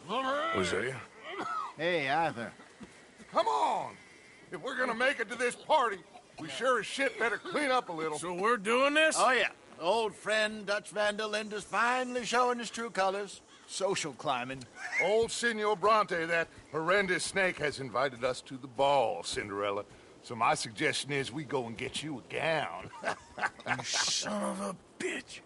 Hosea? Hey, Arthur. Come on! If we're gonna make it to this party, we sure as shit better clean up a little. So we're doing this? Oh, yeah. Old friend Dutch Van der Linde's finally showing his true colors. Social climbing. Old Senor Bronte, that horrendous snake, has invited us to the ball, Cinderella. So my suggestion is we go and get you a gown. You son of a bitch.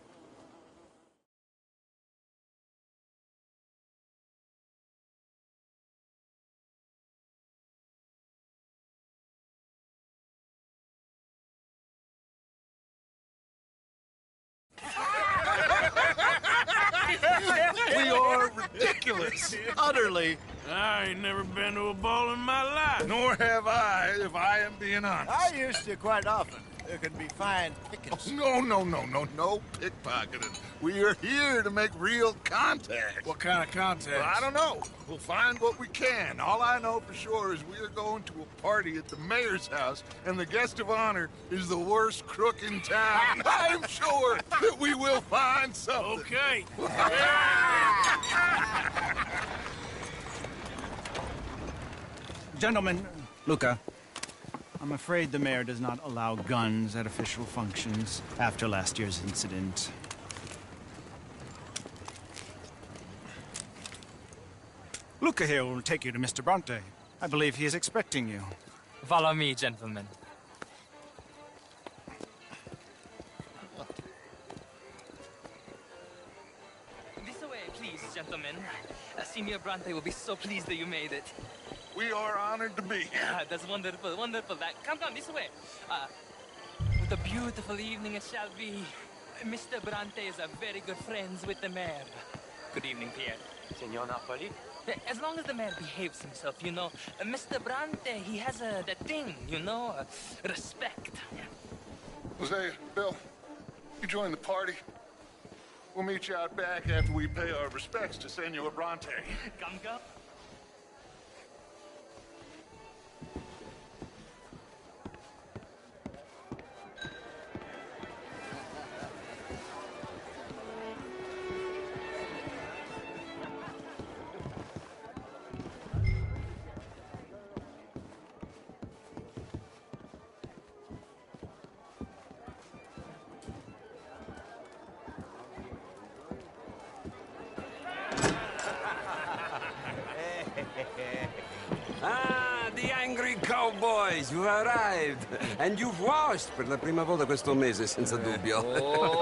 We are ridiculous. Utterly. I ain't never been to a ball in my life. Nor have I, if I am being honest. I used to quite often. There can be fine pickets. No pickpocketing. We are here to make real contact. What kind of contact? Well, I don't know. We'll find what we can. All I know for sure is we are going to a party at the mayor's house, and the guest of honor is the worst crook in town. I'm sure that we will find something. Okay. Gentlemen, Luca, I'm afraid the mayor does not allow guns at official functions after last year's incident. Luca here will take you to Mr. Bronte. I believe he is expecting you. Follow me, gentlemen. This way, please, gentlemen. Senior Bronte will be so pleased that you made it. We are honored to be here. That's wonderful, wonderful. Come, this way. What a beautiful evening it shall be. Mr. Bronte is a very good friends with the mayor. Good evening, Pierre. Signor Napoli? As long as the mayor behaves himself, you know. Mr. Bronte, he has that thing, you know, respect. Hosea, Bill, you join the party. We'll meet you out back after we pay our respects to Senor Bronte. Come. Ah, the angry cowboys, you've arrived. And you've washed per la prima volta questo mese, senza dubbio.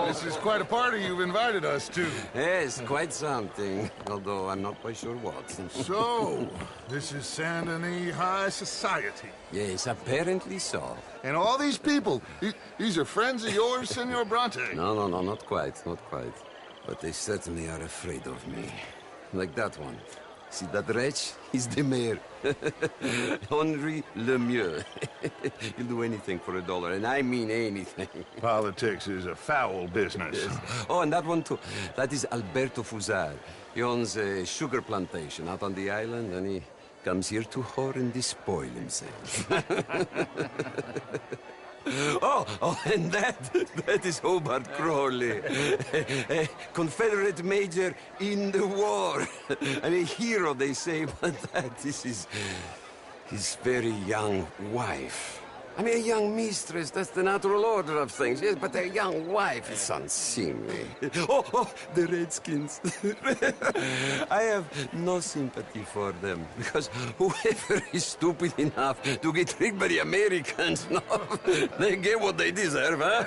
This is quite a party you've invited us to. Yes, quite something. Although I'm not quite sure what. So, this is Saint Denis High Society. Yes, apparently so. And all these people, these are friends of yours, Senor Bronte? No, not quite. But they certainly are afraid of me. Like that one. See that wretch? He's the mayor. Henri Lemieux. He'll do anything for $1, and I mean anything. Politics is a foul business. Yes. Oh, and that one too. That is Alberto Fusar. He owns a sugar plantation out on the island, and he comes here to whore and despoil himself. Oh, and that is Hobart Crawley, a Confederate major in the war. I mean, a hero, they say, but that is his very young wife. I mean, a young mistress, that's the natural order of things, yes, but a young wife is unseemly. Oh, the Redskins. I have no sympathy for them, because whoever is stupid enough to get tricked by the Americans, no, they get what they deserve, huh?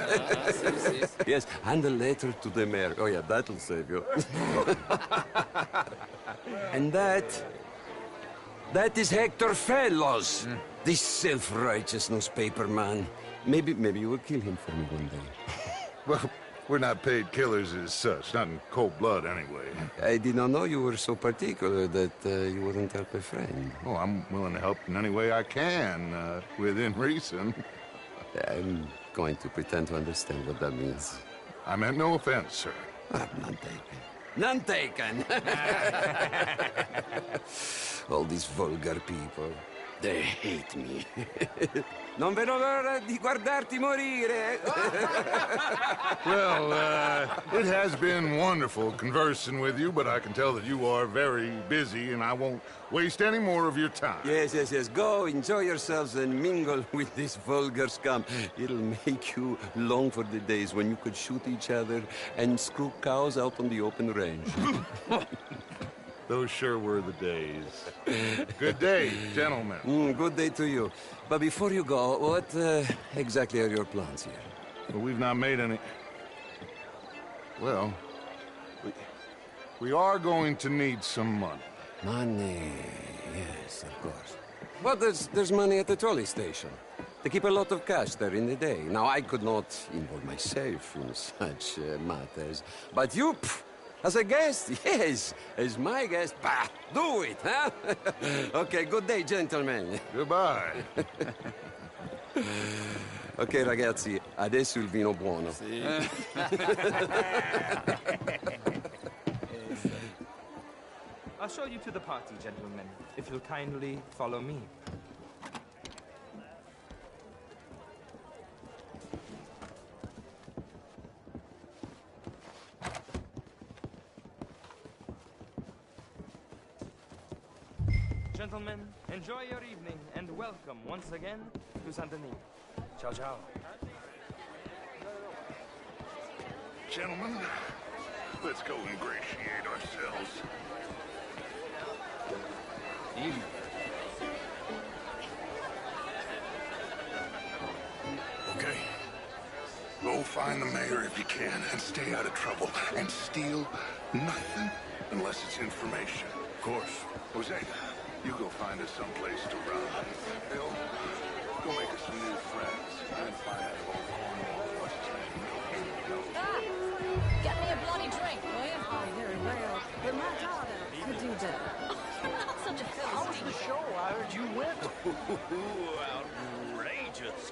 Yes, and a letter to the mayor. Oh, yeah, that'll save you. And that is Hector Fellows. This self-righteous newspaper man. Maybe you will kill him for me one day. Well, we're not paid killers as such, not in cold blood anyway. I did not know you were so particular that you wouldn't help a friend. Oh, I'm willing to help in any way I can, within reason. I'm going to pretend to understand what that means. I meant no offense, sir. None taken. None taken! All these vulgar people. They hate me. Non vedo l'ora di guardarti morire. Well, it has been wonderful conversing with you, but I can tell that you are very busy, and I won't waste any more of your time. Yes, yes, yes. Go, enjoy yourselves and mingle with this vulgar scum. It'll make you long for the days when you could shoot each other and screw cows out on the open range. Those sure were the days. Good day, gentlemen. Good day to you. But before you go, what exactly are your plans here? Well, we've not made any... Well, we are going to need some money. Money, yes, of course. But there's money at the trolley station. They keep a lot of cash there in the day. Now, I could not involve myself in such matters. But you, as a guest, yes, as my guest, bah, do it, huh? Okay, good day, gentlemen. Goodbye. Ok, ragazzi, adesso il vino buono. I'll show you to the party, gentlemen, if you'll kindly follow me. Gentlemen, enjoy your evening and welcome once again to Saint-Denis. Ciao, ciao. Gentlemen, let's go ingratiate ourselves. Okay. Go find the mayor if you can and stay out of trouble. And steal nothing unless it's information. Of course. Jose, you go find us someplace to run. Bill, go make us some new friends. And find out if old Cornwall what's his name. Ah! Get me a bloody drink, will you? Oh, very well. But my daughter could do better. Oh, you're not such a Philistine. Show, I heard you went. Outrageous.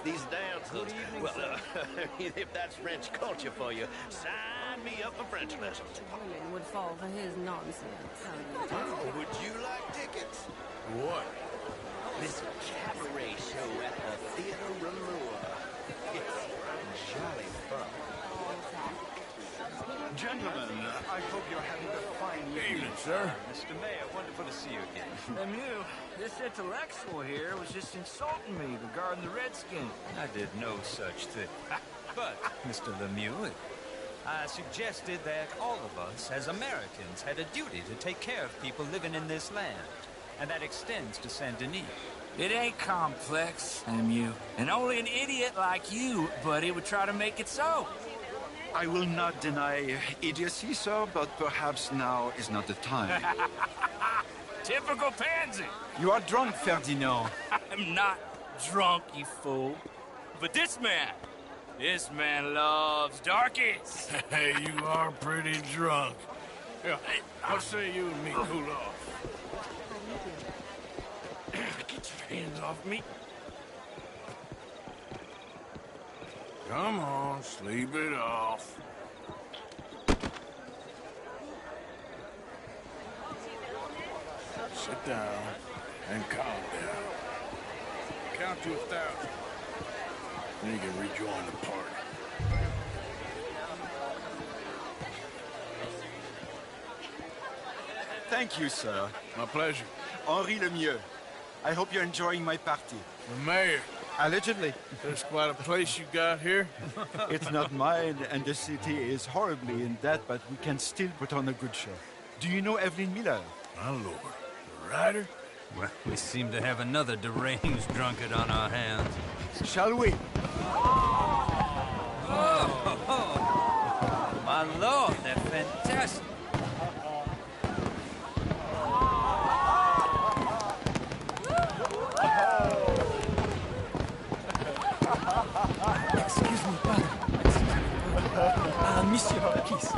These dances. Well, if that's French culture for you, sign me up for French lessons. Women would fall for his nonsense. Oh, would you like tickets? What? This cabaret show at the Theater Rouleur. It's jolly fun. Gentlemen, I hope you're having a fine evening. Evening, sir. Mr. Mayor, wonderful to see you again. Lemieux, this intellectual here was just insulting me regarding the Redskins. I did no such thing. But, Mr. Lemieux, I suggested that all of us, as Americans, had a duty to take care of people living in this land. And that extends to Saint-Denis. It ain't complex, Lemieux. And only an idiot like you, buddy, would try to make it so. I will not deny idiocy, sir, but perhaps now is not the time. Typical pansy. You are drunk, Ferdinand. I'm not drunk, you fool. But this man loves darkies. Hey, you are pretty drunk. Yeah, I'll say you and me cool off. Get your hands off me. Come on, sleep it off. Sit down and calm down. Count to 1,000. Then you can rejoin the party. Thank you, sir. My pleasure. Henri Lemieux. I hope you're enjoying my party. The mayor. Allegedly. There's quite a place you got here. It's not mine, and the city is horribly in debt, but we can still put on a good show. Do you know Evelyn Miller? My lord. The writer? Well, we seem to have another deranged drunkard on our hands. Shall we? My lord, they're fantastic. Excuse me, brother. Monsieur, please.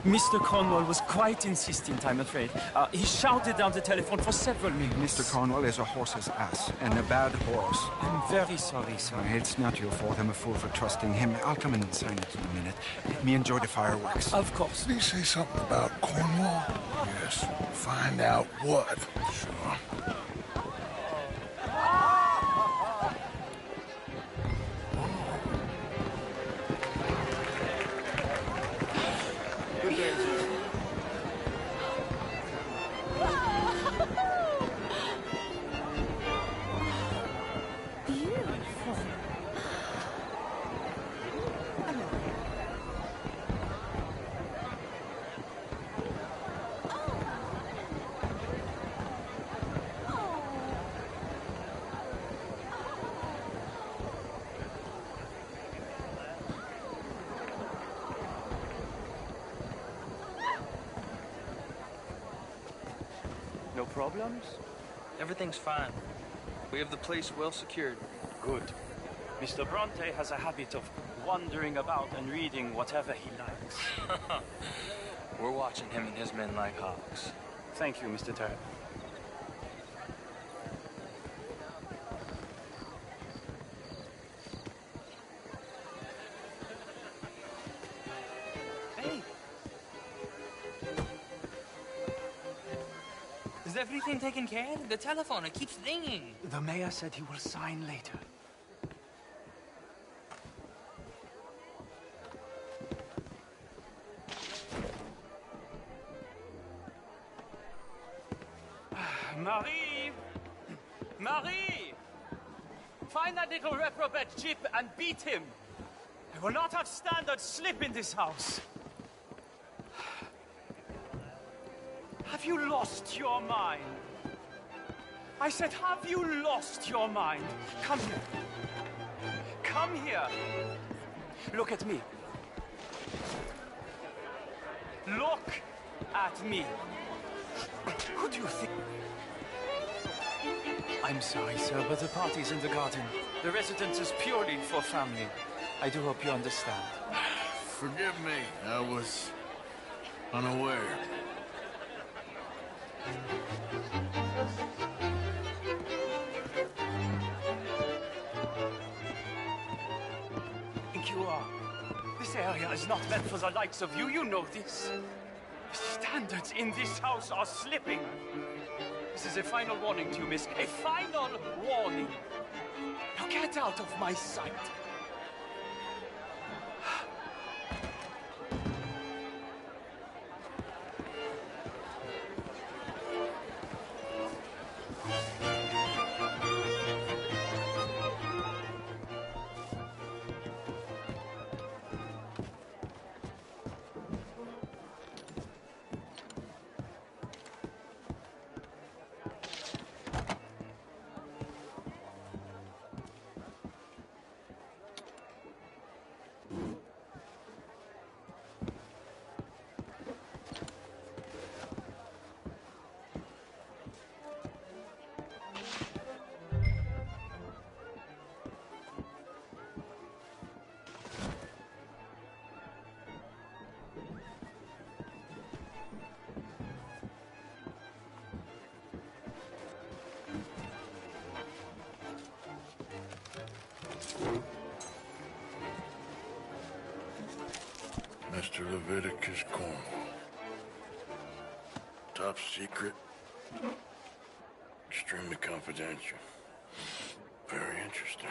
Mr. Cornwall was quite insistent, I'm afraid. He shouted down the telephone for several minutes. Mr. Cornwall is a horse's ass, and a bad horse. I'm very sorry, sir. It's not your fault. I'm a fool for trusting him. I'll come in and sign it in a minute. Let me enjoy the fireworks. Of course. Did he say something about Cornwall? Yes. Find out what. Sure. No problems? Everything's fine. We have the place well secured. Good. Mr. Bronte has a habit of wandering about and reading whatever he likes. We're watching him and his men like hawks. Thank you, Mr. Turner. Hey! Is everything taken care of? The telephone, it keeps ringing. The mayor said he will sign later. Marie! Marie! Find that little reprobate Chip and beat him. I will not have standard slip in this house. Have you lost your mind? I said, have you lost your mind? Come here. Come here. Look at me. Look at me. Who do you think? I'm sorry, sir, but the party's in the garden. The residence is purely for family. I do hope you understand. Forgive me. I was unaware. I think you are. This area is not meant for the likes of you. You know this. The standards in this house are slipping. This is a final warning to you, miss. A final warning. Now get out of my sight. Mr. Leviticus Cornwall. Top secret. Extremely confidential. Very interesting.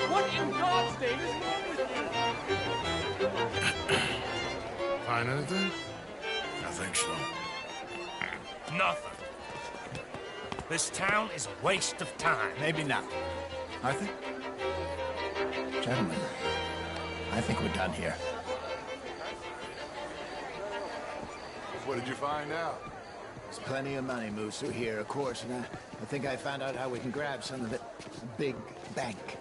What in God's name is wrong with you? Find anything? I think so. Nothing. This town is a waste of time. Maybe not. Arthur? Gentlemen, I think we're done here. What did you find out? There's plenty of money moves through here, of course, and I think I found out how we can grab some of it. A big bank.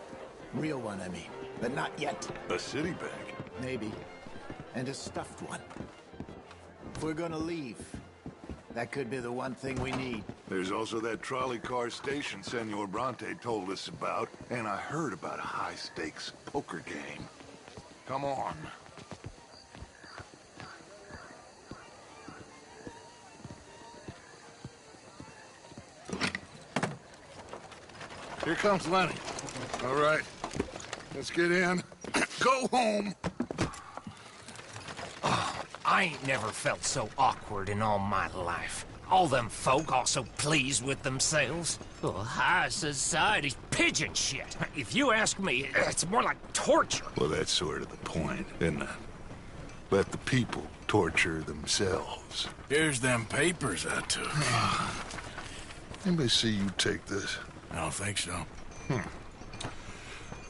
Real one, I mean. But not yet. A city bank? Maybe. And a stuffed one. If we're gonna leave, that could be the one thing we need. There's also that trolley car station Senor Bronte told us about, and I heard about a high-stakes poker game. Come on. Here comes Lenny. All right, let's get in. Go home. I ain't never felt so awkward in all my life. All them folk all so pleased with themselves. Oh, high society's pigeon shit. If you ask me, it's more like torture. Well, that's sort of the point, isn't it? Let the people torture themselves. Here's them papers I took. Let me see you take this. I don't think so.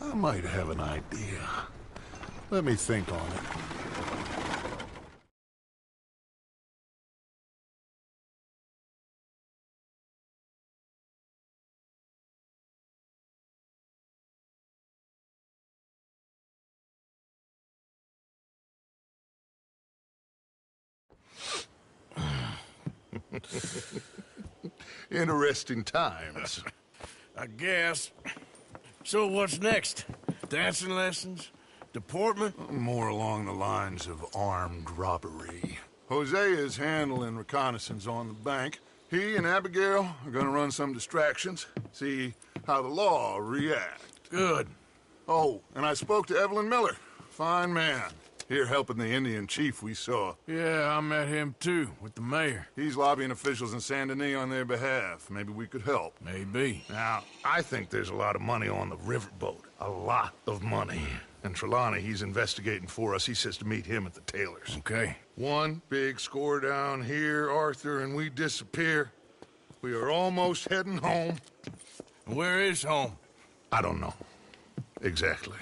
I might have an idea. Let me think on it. Interesting times. I guess. So what's next? Dancing lessons? Deportment? More along the lines of armed robbery. Hosea is handling reconnaissance on the bank. He and Abigail are gonna run some distractions, see how the law react. Good. Oh, and I spoke to Evelyn Miller. Fine man. Here helping the Indian chief we saw. Yeah, I met him too, with the mayor. He's lobbying officials in Saint Denis on their behalf. Maybe we could help. Maybe. Now, I think there's a lot of money on the riverboat. A lot of money. And Trelawney, he's investigating for us. He says to meet him at the Taylor's. Okay. One big score down here, Arthur, and we disappear. We are almost heading home. Where is home? I don't know. Exactly.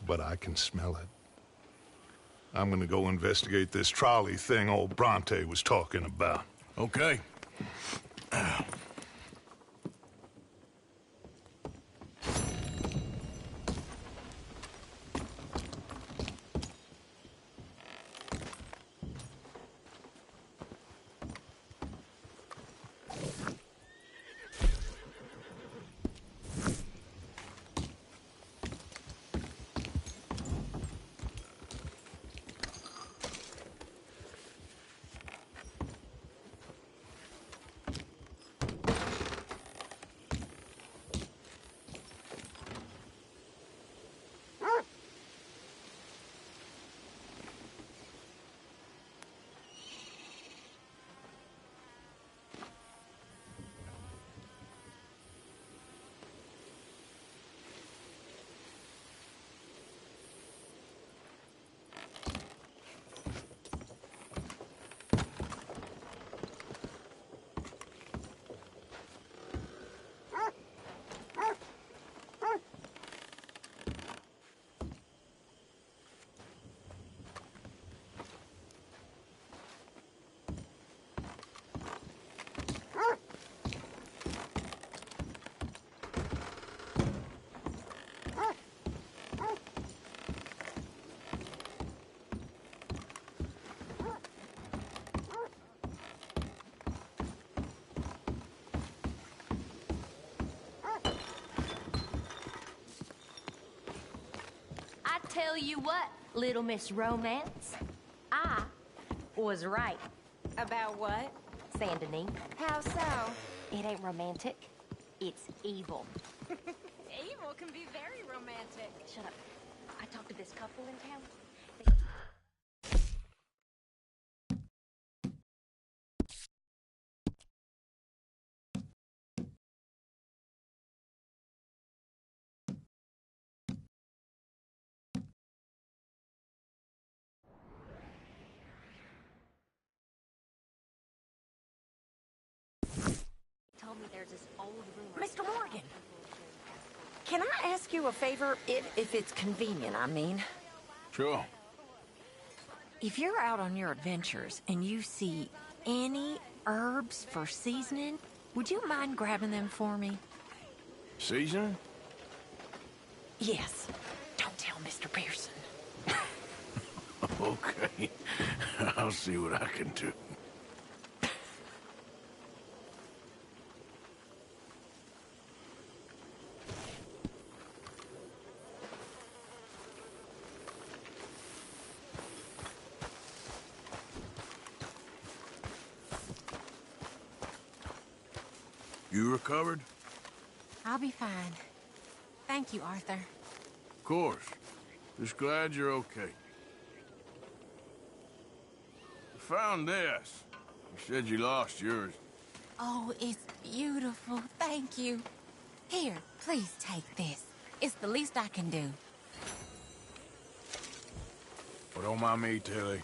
But I can smell it. I'm gonna go investigate this trolley thing old Bronte was talking about. Okay. Tell you what, Little Miss Romance, I was right. About what? Saint Denis. How so? It ain't romantic. It's evil. Evil can be very romantic. Shut up. I talked to this couple in town. Told me there's this old rumor. Mr. Morgan, can I ask you a favor, if it's convenient, I mean? Sure. If you're out on your adventures and you see any herbs for seasoning, would you mind grabbing them for me? Seasoning? Yes. Don't tell Mr. Pearson. Okay. I'll see what I can do. You recovered? I'll be fine. Thank you, Arthur. Of course. Just glad you're okay. I found this. You said you lost yours. Oh, it's beautiful. Thank you. Here, please take this. It's the least I can do. Well, don't mind me, Tilly.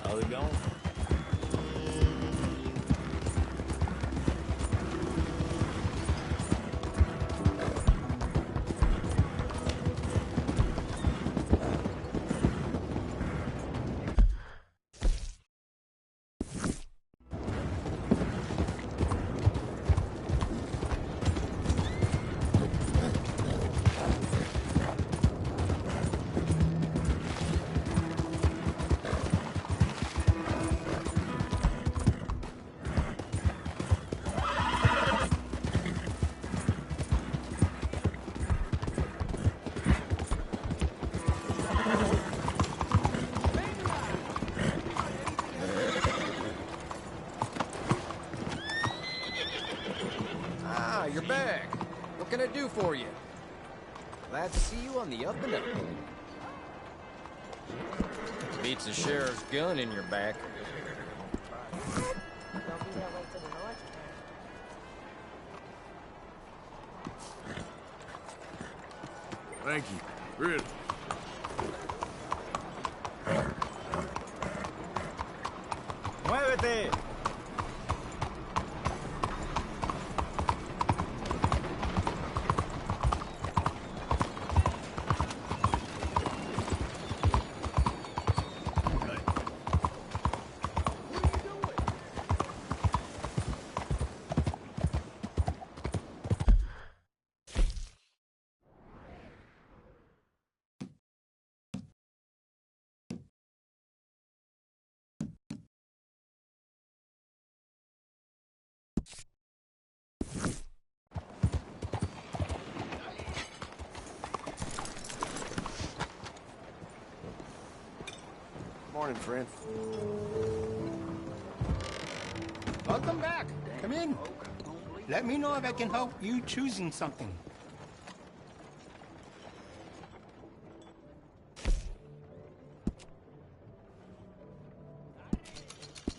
How's it going? Ah, you're back. What can I do for you? Glad to see you on the up and up. Beats the sheriff's gun in your back. Thank you. Really. ¡Muévete! Morning, friend. Welcome back. Come in. Let me know if I can help you choosing something.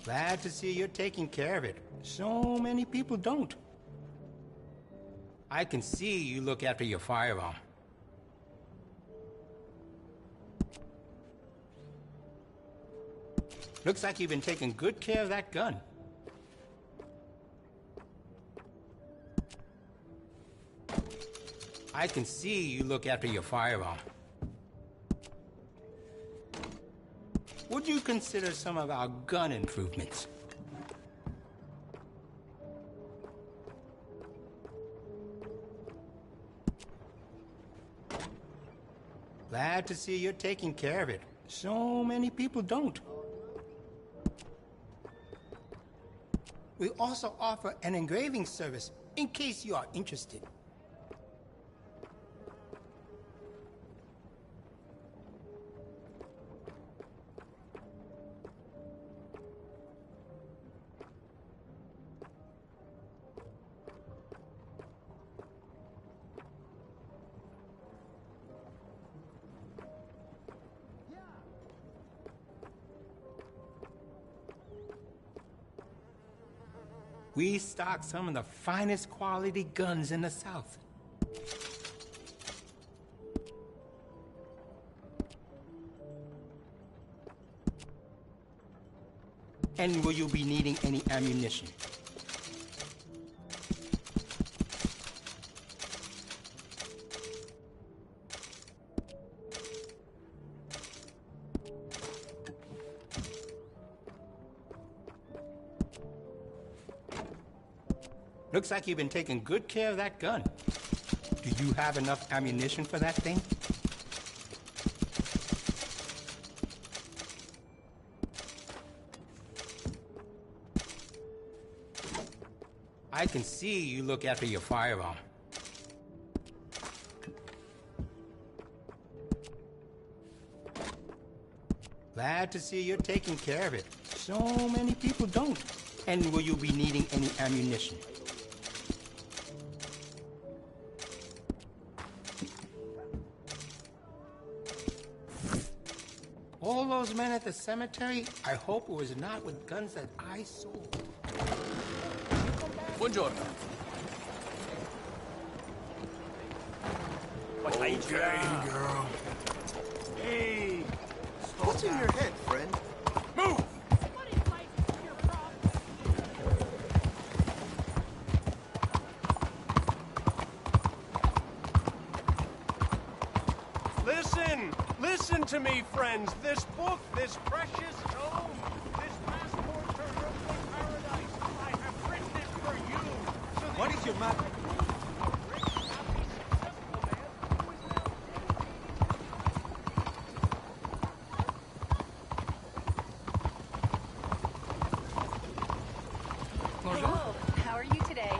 Glad to see you're taking care of it. So many people don't. I can see you look after your firearm. Looks like you've been taking good care of that gun. I can see you look after your firearm. Would you consider some of our gun improvements? Glad to see you're taking care of it. So many people don't. We also offer an engraving service in case you are interested. We stock some of the finest quality guns in the South. And will you be needing any ammunition? Looks like you've been taking good care of that gun. Do you have enough ammunition for that thing? I can see you look after your firearm. Glad to see you're taking care of it. So many people don't. And will you be needing any ammunition? All those men at the cemetery, I hope it was not with guns that I sold. Buongiorno. Okay, girl. Hey! What's in your head, friend? Move! Listen to me, friends. This book, this precious tome, this passport to earthly paradise, I have written it for you. So that What is your matter? Hello. How are you today?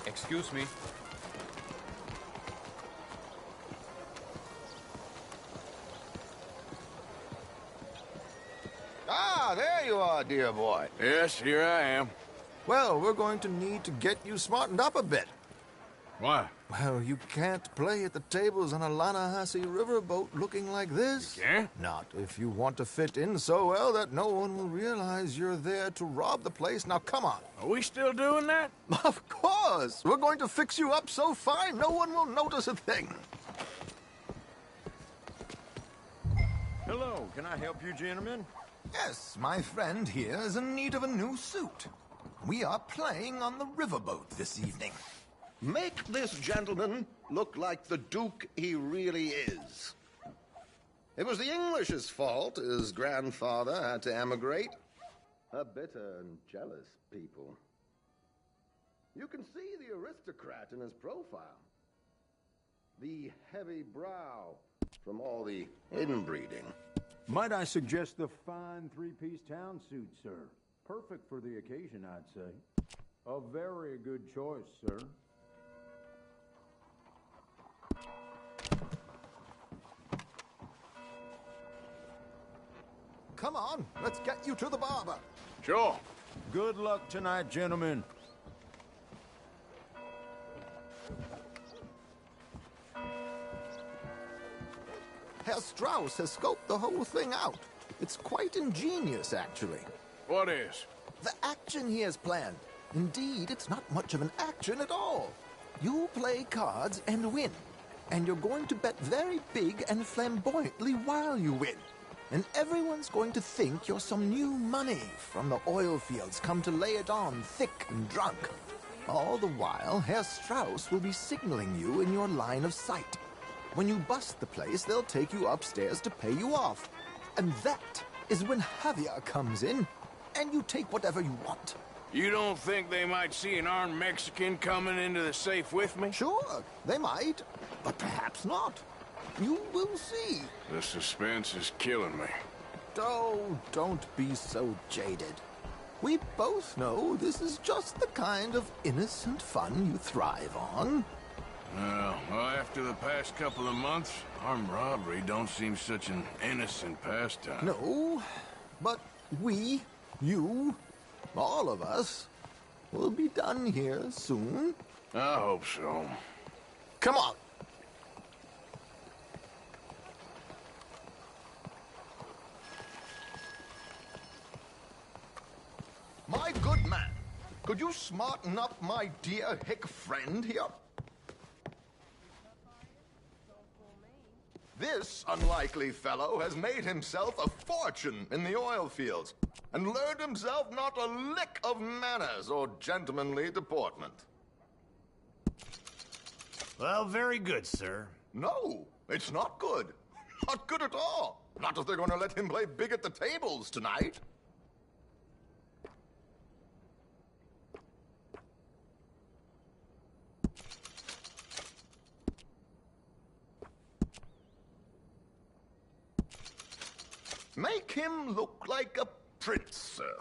Excuse me. Ah, there you are, dear boy. Yes, here I am. Well, we're going to need to get you smartened up a bit. Why? Well, you can't play at the tables on a Lannahechee riverboat looking like this. You can't? Not if you want to fit in so well that no one will realize you're there to rob the place. Now, come on. Are we still doing that? Of course. We're going to fix you up so fine no one will notice a thing. Hello, can I help you, gentlemen? Yes, my friend here is in need of a new suit. We are playing on the riverboat this evening. Make this gentleman look like the Duke he really is. It was the English's fault his grandfather had to emigrate. A bitter and jealous people. You can see the aristocrat in his profile. The heavy brow from all the inbreeding. Might I suggest the fine three-piece town suit, sir? Perfect for the occasion, I'd say. A very good choice, sir. Come on, let's get you to the barber. Sure. Good luck tonight, gentlemen. Herr Strauss has scoped the whole thing out. It's quite ingenious, actually. What is? The action he has planned. Indeed, it's not much of an action at all. You play cards and win. And you're going to bet very big and flamboyantly while you win. And everyone's going to think you're some new money from the oil fields come to lay it on thick and drunk. All the while, Herr Strauss will be signaling you in your line of sight. When you bust the place, they'll take you upstairs to pay you off. And that is when Javier comes in, and you take whatever you want. You don't think they might see an armed Mexican coming into the safe with me? Sure, they might, but perhaps not. You will see. The suspense is killing me. Oh, don't be so jaded. We both know this is just the kind of innocent fun you thrive on. Well, after the past couple of months, armed robbery don't seem such an innocent pastime. No, but we, you, all of us, will be done here soon. I hope so. Come on. My good man, could you smarten up my dear hick friend here? This unlikely fellow has made himself a fortune in the oil fields and learned himself not a lick of manners or gentlemanly deportment. Well, very good, sir. No, it's not good. Not good at all. Not if they're going to let him play big at the tables tonight. Make him look like a prince, sir.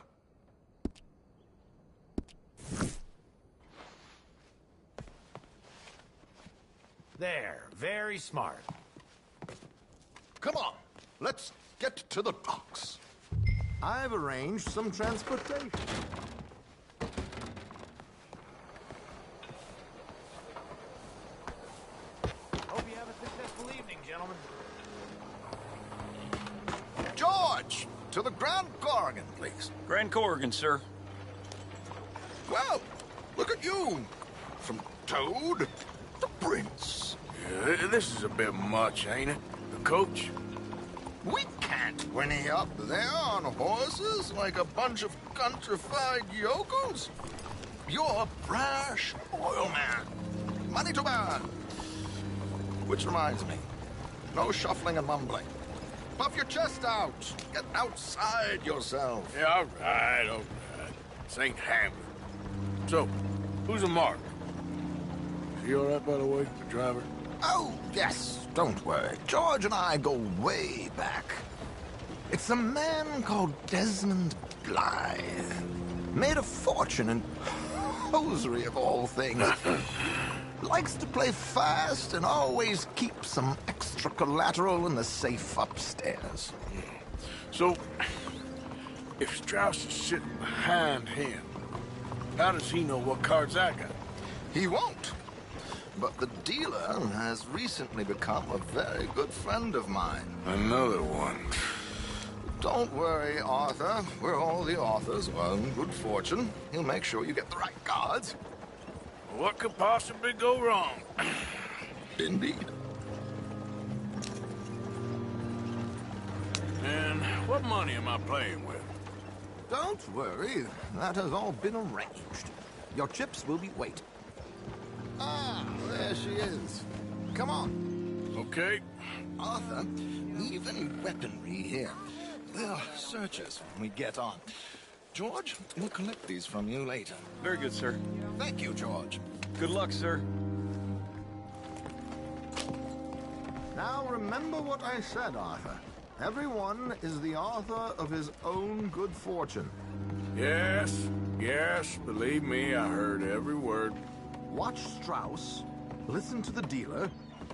There, very smart. Come on, let's get to the docks. I've arranged some transportation. Hope you have a successful evening, gentlemen. George, to the Grand Corrigan, please. Grand Corrigan, sir. Well, look at you. From Toad to Prince. Yeah, this is a bit much, ain't it? The coach? We can't whinny up there on horses like a bunch of countrified yokels. You're a brash oil man. Money to burn. Which reminds me, no shuffling and mumbling. Puff your chest out. Get outside yourself. Yeah, all right. This ain't Hamlet. So, who's a mark? Is he all right, by the way, the driver? Oh, yes. Don't worry. George and I go way back. It's a man called Desmond Blythe. Made a fortune in hosiery of all things. Likes to play fast and always keeps some extra collateral in the safe upstairs. So, if Strauss is sitting behind him, how does he know what cards I got? He won't. But the dealer has recently become a very good friend of mine. Another one. Don't worry, Arthur. We're all the authors of good fortune. He'll make sure you get the right cards. What could possibly go wrong? Indeed. And what money am I playing with? Don't worry. That has all been arranged. Your chips will be waiting. Ah, there she is. Come on. Okay. Arthur, even weaponry here. They'll search us when we get on. George, we'll collect these from you later. Very good, sir. Thank you, George. Good luck, sir. Now remember what I said, Arthur. Everyone is the author of his own good fortune. Yes, believe me, I heard every word. Watch Strauss, listen to the dealer,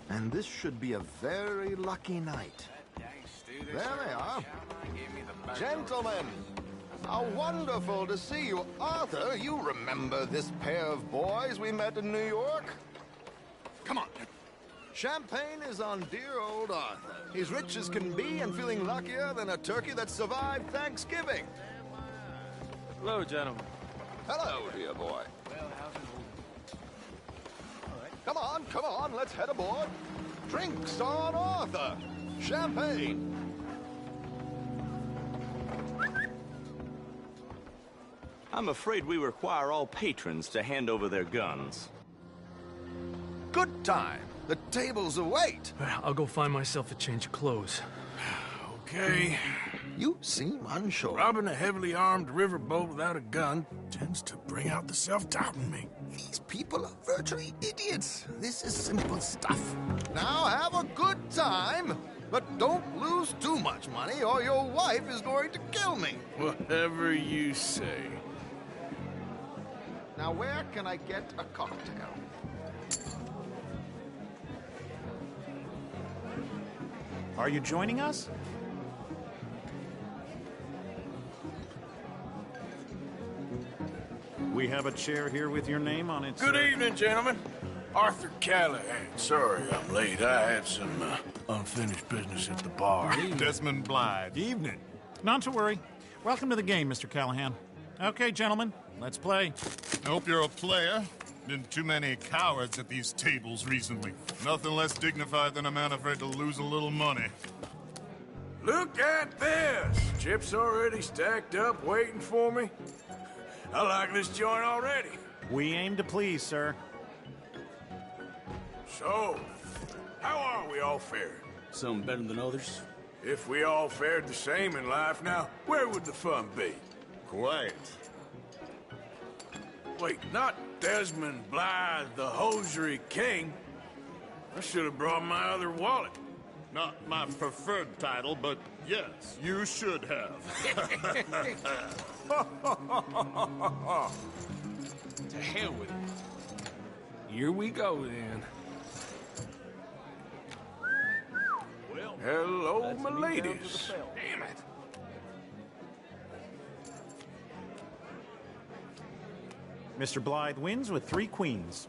and this should be a very lucky night. There they are. Gentlemen, how wonderful to see you. Arthur, you remember this pair of boys we met in New York? Come on. Champagne is on dear old Arthur. He's rich as can be and feeling luckier than a turkey that survived Thanksgiving. Hello, gentlemen. Hello, dear boy. Come on, let's head aboard. Drinks on Arthur. Champagne. I'm afraid we require all patrons to hand over their guns. Good time. The tables await. I'll go find myself a change of clothes. Okay. You seem unsure. Robbing a heavily armed riverboat without a gun tends to bring out the self-doubt in me. These people are virtually idiots. This is simple stuff. Now have a good time, but don't lose too much money or your wife is going to kill me. Whatever you say. Now where can I get a cocktail? Are you joining us? We have a chair here with your name on it. Good evening, gentlemen. Arthur Callahan. Sorry I'm late. I had some unfinished business at the bar. Desmond Blythe. Evening. Not to worry. Welcome to the game, Mr. Callahan. Okay, gentlemen, let's play. I hope you're a player. Been too many cowards at these tables recently. Nothing less dignified than a man afraid to lose a little money. Look at this! Chips already stacked up, waiting for me. I like this joint already. We aim to please, sir. So, how are we all faring? Some better than others. If we all fared the same in life now, where would the fun be? Quiet. Wait, not Desmond Blythe, the hosiery king. I should have brought my other wallet. Not my preferred title, but yes, you should have. To hell with it. Here we go, then. Well, hello, my ladies. Damn it. Mr. Blythe wins with 3 queens.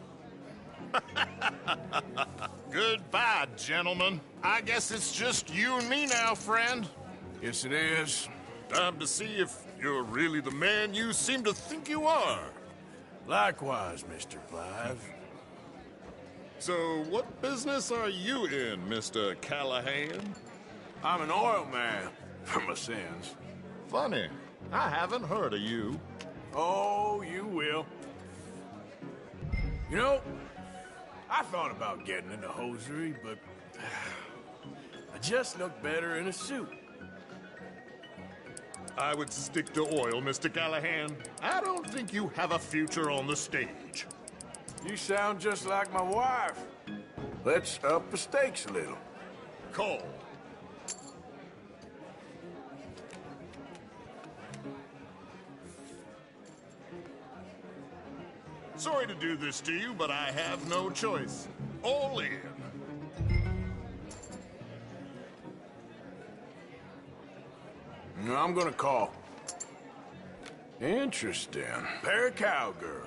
Goodbye, gentlemen. I guess it's just you and me now, friend. Yes, it is. Time to see if you're really the man you seem to think you are. Likewise, Mr. Blythe. So, what business are you in, Mr. Callahan? I'm an oil man, for my sins. Funny. I haven't heard of you. Oh, you will. You know, I thought about getting into hosiery, but I just look better in a suit. I would stick to oil, Mr. Callahan. I don't think you have a future on the stage. You sound just like my wife. Let's up the stakes a little. Call. Sorry to do this to you, but I have no choice. All in. No, I'm gonna call. Interesting. Pair of cowgirls.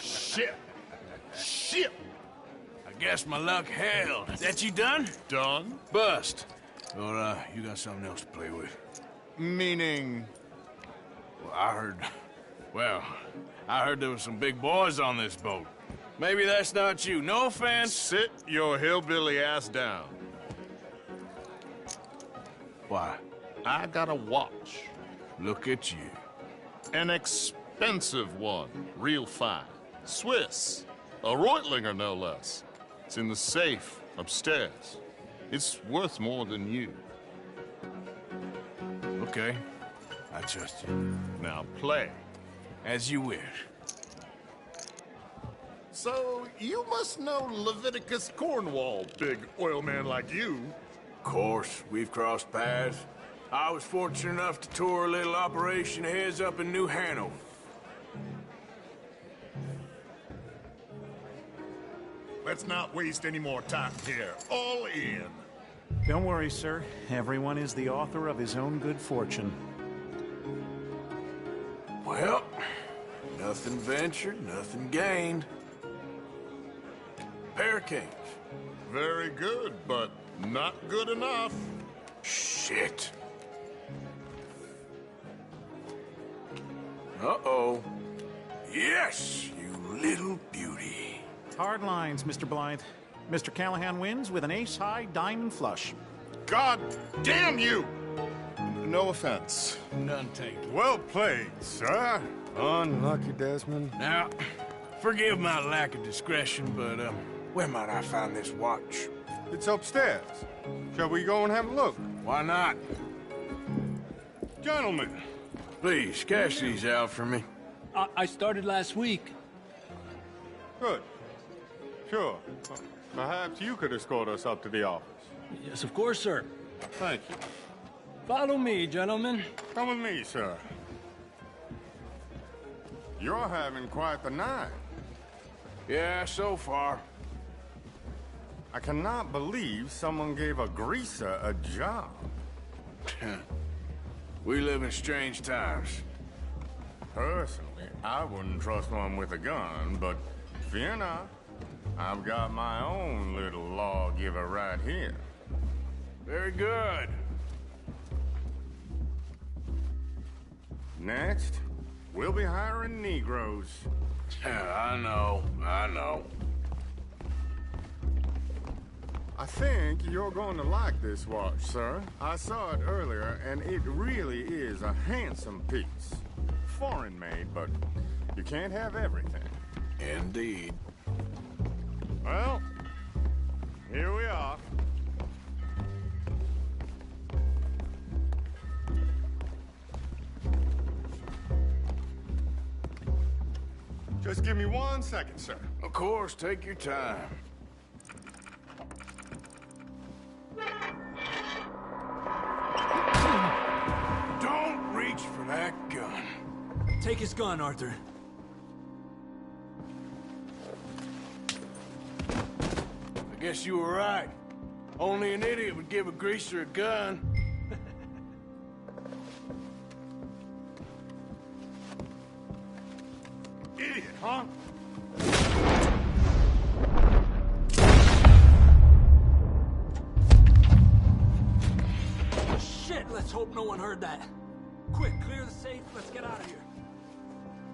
Shit. Shit. I guess my luck held. That you done? Done? Bust. Well, you got something else to play with. Meaning? Well, I heard there was some big boys on this boat. Maybe that's not you. No offense. Sit your hillbilly ass down. Why? I got a watch. Look at you. An expensive one. Real fine. Swiss. A Reutlinger, no less. It's in the safe upstairs. It's worth more than you. Okay. I trust you. Now play. As you wish. So, you must know Leviticus Cornwall, big oil man like you. Of course, we've crossed paths. I was fortunate enough to tour a little operation of his up in New Hanover. Let's not waste any more time here. All in. Don't worry, sir. Everyone is the author of his own good fortune. Well, nothing ventured, nothing gained. Pair of kings. Very good, but not good enough. Shit. Uh-oh. Yes, you little beauty. Hard lines, Mr. Blythe. Mr. Callahan wins with an ace-high diamond flush. God damn you! No offense. None taken. Well played, sir. Unlucky, Desmond. Now, forgive my lack of discretion, but, where might I find this watch? It's upstairs. Shall we go and have a look? Why not? Gentlemen. Please, cash these out for me. I started last week. Good. Sure. Perhaps you could escort us up to the office. Yes, of course, sir. Thank you. Follow me, gentlemen. Come with me, sir. You're having quite the night. Yeah, so far. I cannot believe someone gave a greaser a job. We live in strange times. Personally, I wouldn't trust one with a gun, but fear not. I've got my own little lawgiver right here. Very good. Next, we'll be hiring Negroes. I know. I think you're going to like this watch, sir. I saw it earlier, and it really is a handsome piece. Foreign made, but you can't have everything. Indeed. Well, here we are. Just give me 1 second, sir. Of course, take your time. Don't reach for that gun. Take his gun, Arthur. I guess you were right. Only an idiot would give a greaser a gun. Idiot, huh? Shit, let's hope no one heard that. Quick, clear the safe, let's get out of here.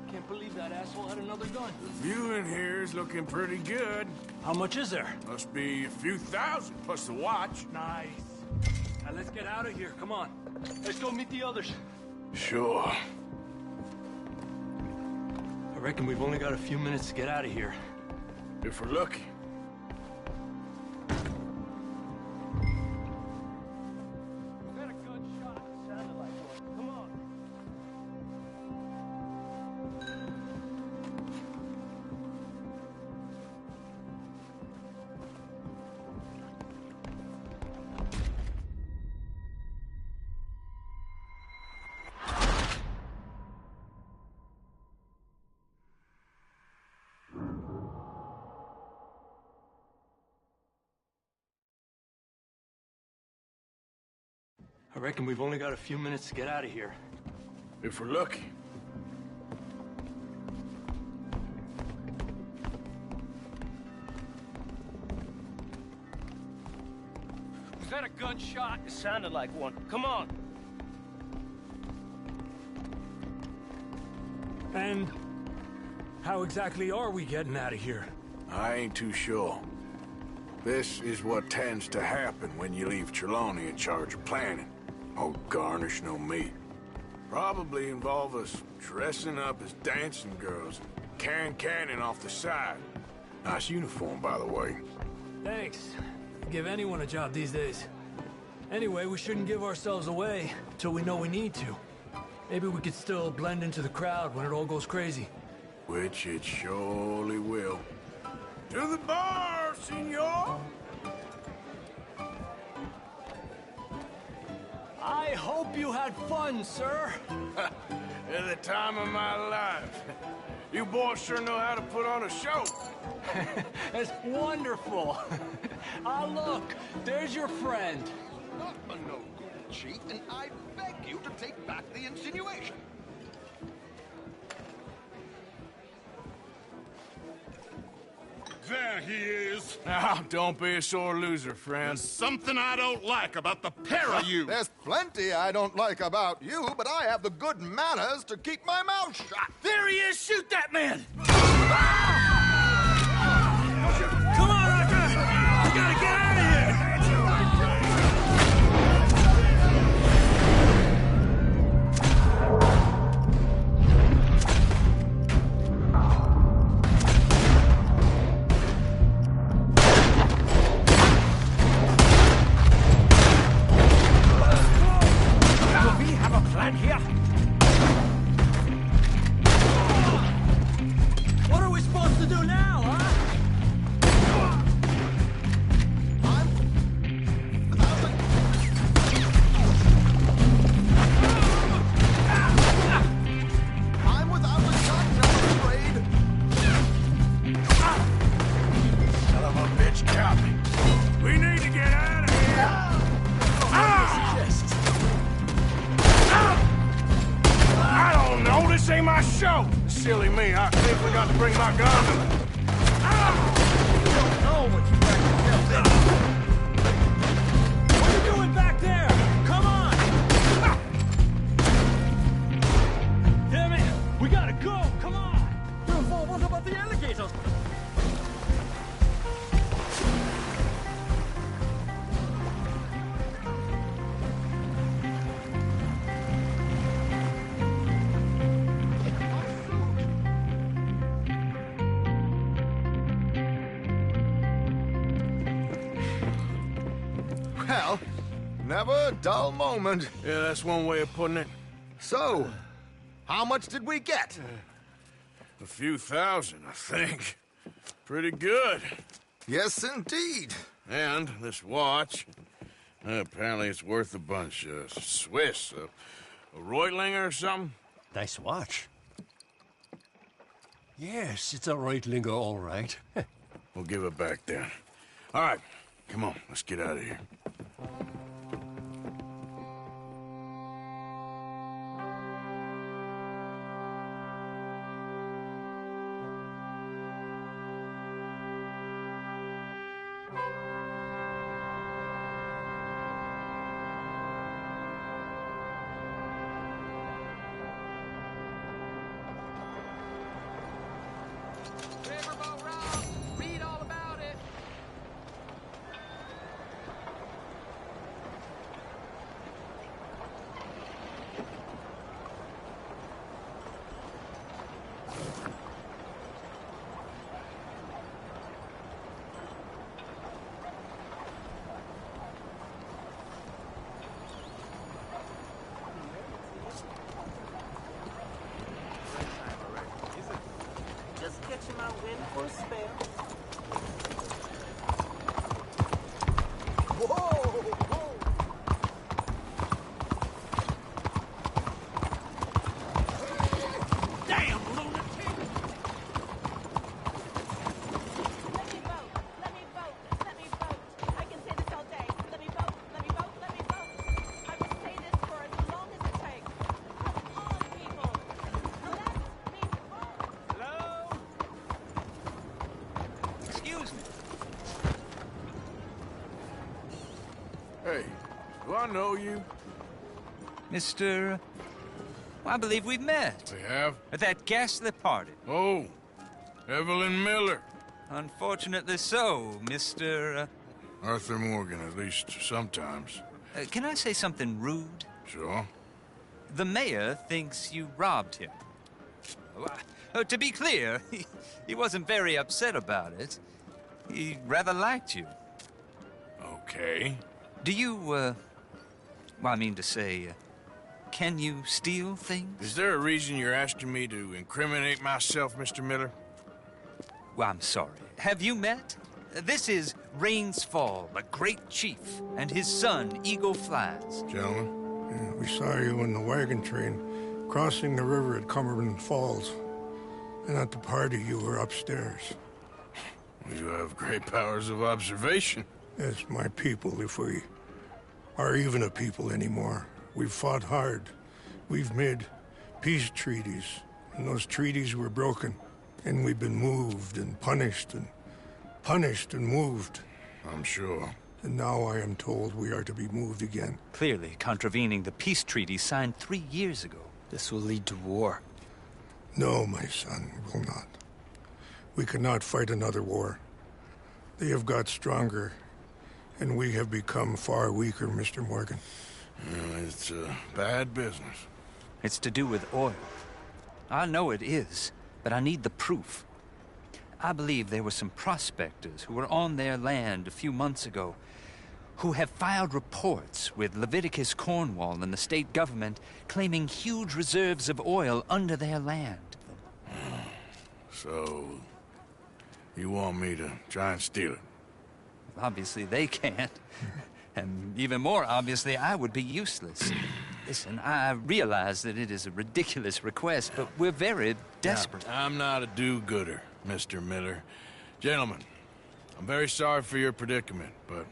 Can't believe that asshole had another gun. The view in here is looking pretty good. How much is there? Must be a few thousand plus the watch. Nice. Now let's get out of here, come on. Let's go meet the others. Sure. I reckon we've only got a few minutes to get out of here. If we're lucky. Got a gunshot. Sounded like one. Come on. I reckon we've only got a few minutes to get out of here. If we're lucky. Was that a gunshot? It sounded like one. Come on. And how exactly are we getting out of here? I ain't too sure. This is what tends to happen when you leave Trelawney in charge of planning. Oh, garnish no meat. Probably involve us dressing up as dancing girls, carrying cannon off the side. Nice uniform, by the way. Thanks. Give anyone a job these days. Anyway, we shouldn't give ourselves away till we know we need to. Maybe we could still blend into the crowd when it all goes crazy. Which it surely will. To the bar, senor! I hope you had fun, sir. At the time of my life. You boys sure know how to put on a show. That's wonderful. Ah, look, there's your friend. Not a no good cheat, and I beg you to take back the insinuation. Then, he is. Now, don't be a sore loser, friend. There's something I don't like about the pair of you. There's plenty I don't like about you, but I have the good manners to keep my mouth shut. There he is! Shoot that man! Come on, Arthur! We gotta get out of here! What are we supposed to do now, huh? I'm without a gun, I'm afraid. Son of a bitch, got me. We need to get out of here. I don't know. This ain't my show. Silly me. I forgot to bring my gun. You don't know what you got yourself into. What are you doing back there? Come on! Damn it! We gotta go! Come on! What about the alligators? Well, never a dull moment. Yeah, that's one way of putting it. So, how much did we get? A few thousand, I think. Pretty good. Yes, indeed. And this watch, apparently it's worth a bunch. Swiss, a Reutlinger or something? Nice watch. Yes, it's a Reutlinger, all right. We'll give it back then. All right, come on, let's get out of here. Read all about it. Just catching my wind for a spell. Damn, lunatic! Let me vote. I can say this all day. Let me vote. Let me vote. Let me vote. I will say this for as long as it takes. Come on, people. Let me vote. Hello? Excuse me. Hey, do I know you? Mr. I believe we've met. We have? At that ghastly party. Oh, Evelyn Miller. Unfortunately so, Mr. Arthur Morgan, at least sometimes. Can I say something rude? Sure. The mayor thinks you robbed him. To be clear, he wasn't very upset about it. He rather liked you. Okay. Do you, well, I mean to say, can you steal things? Is there a reason you're asking me to incriminate myself, Mr. Miller? Well, I'm sorry. Have you met? This is Rains Fall, a great chief, and his son, Eagle Flies. Gentlemen? Yeah, we saw you in the wagon train crossing the river at Cumberland Falls. And at the party, you were upstairs. You have great powers of observation. Yes, my people, if we are even a people anymore. We've fought hard. We've made peace treaties, and those treaties were broken. And we've been moved and punished, and punished and moved. I'm sure. And now I am told we are to be moved again. Clearly contravening the peace treaty signed 3 years ago. This will lead to war. No, my son, it will not. We cannot fight another war. They have got stronger, and we have become far weaker, Mr. Morgan. It's bad business. It's to do with oil. I know it is, but I need the proof. I believe there were some prospectors who were on their land a few months ago who have filed reports with Leviticus Cornwall and the state government claiming huge reserves of oil under their land. So, you want me to try and steal it? Obviously they can't. And even more obviously, I would be useless. Listen, I realize that it is a ridiculous request, but we're very desperate. Now, I'm not a do-gooder, Mr. Miller. Gentlemen, I'm very sorry for your predicament, but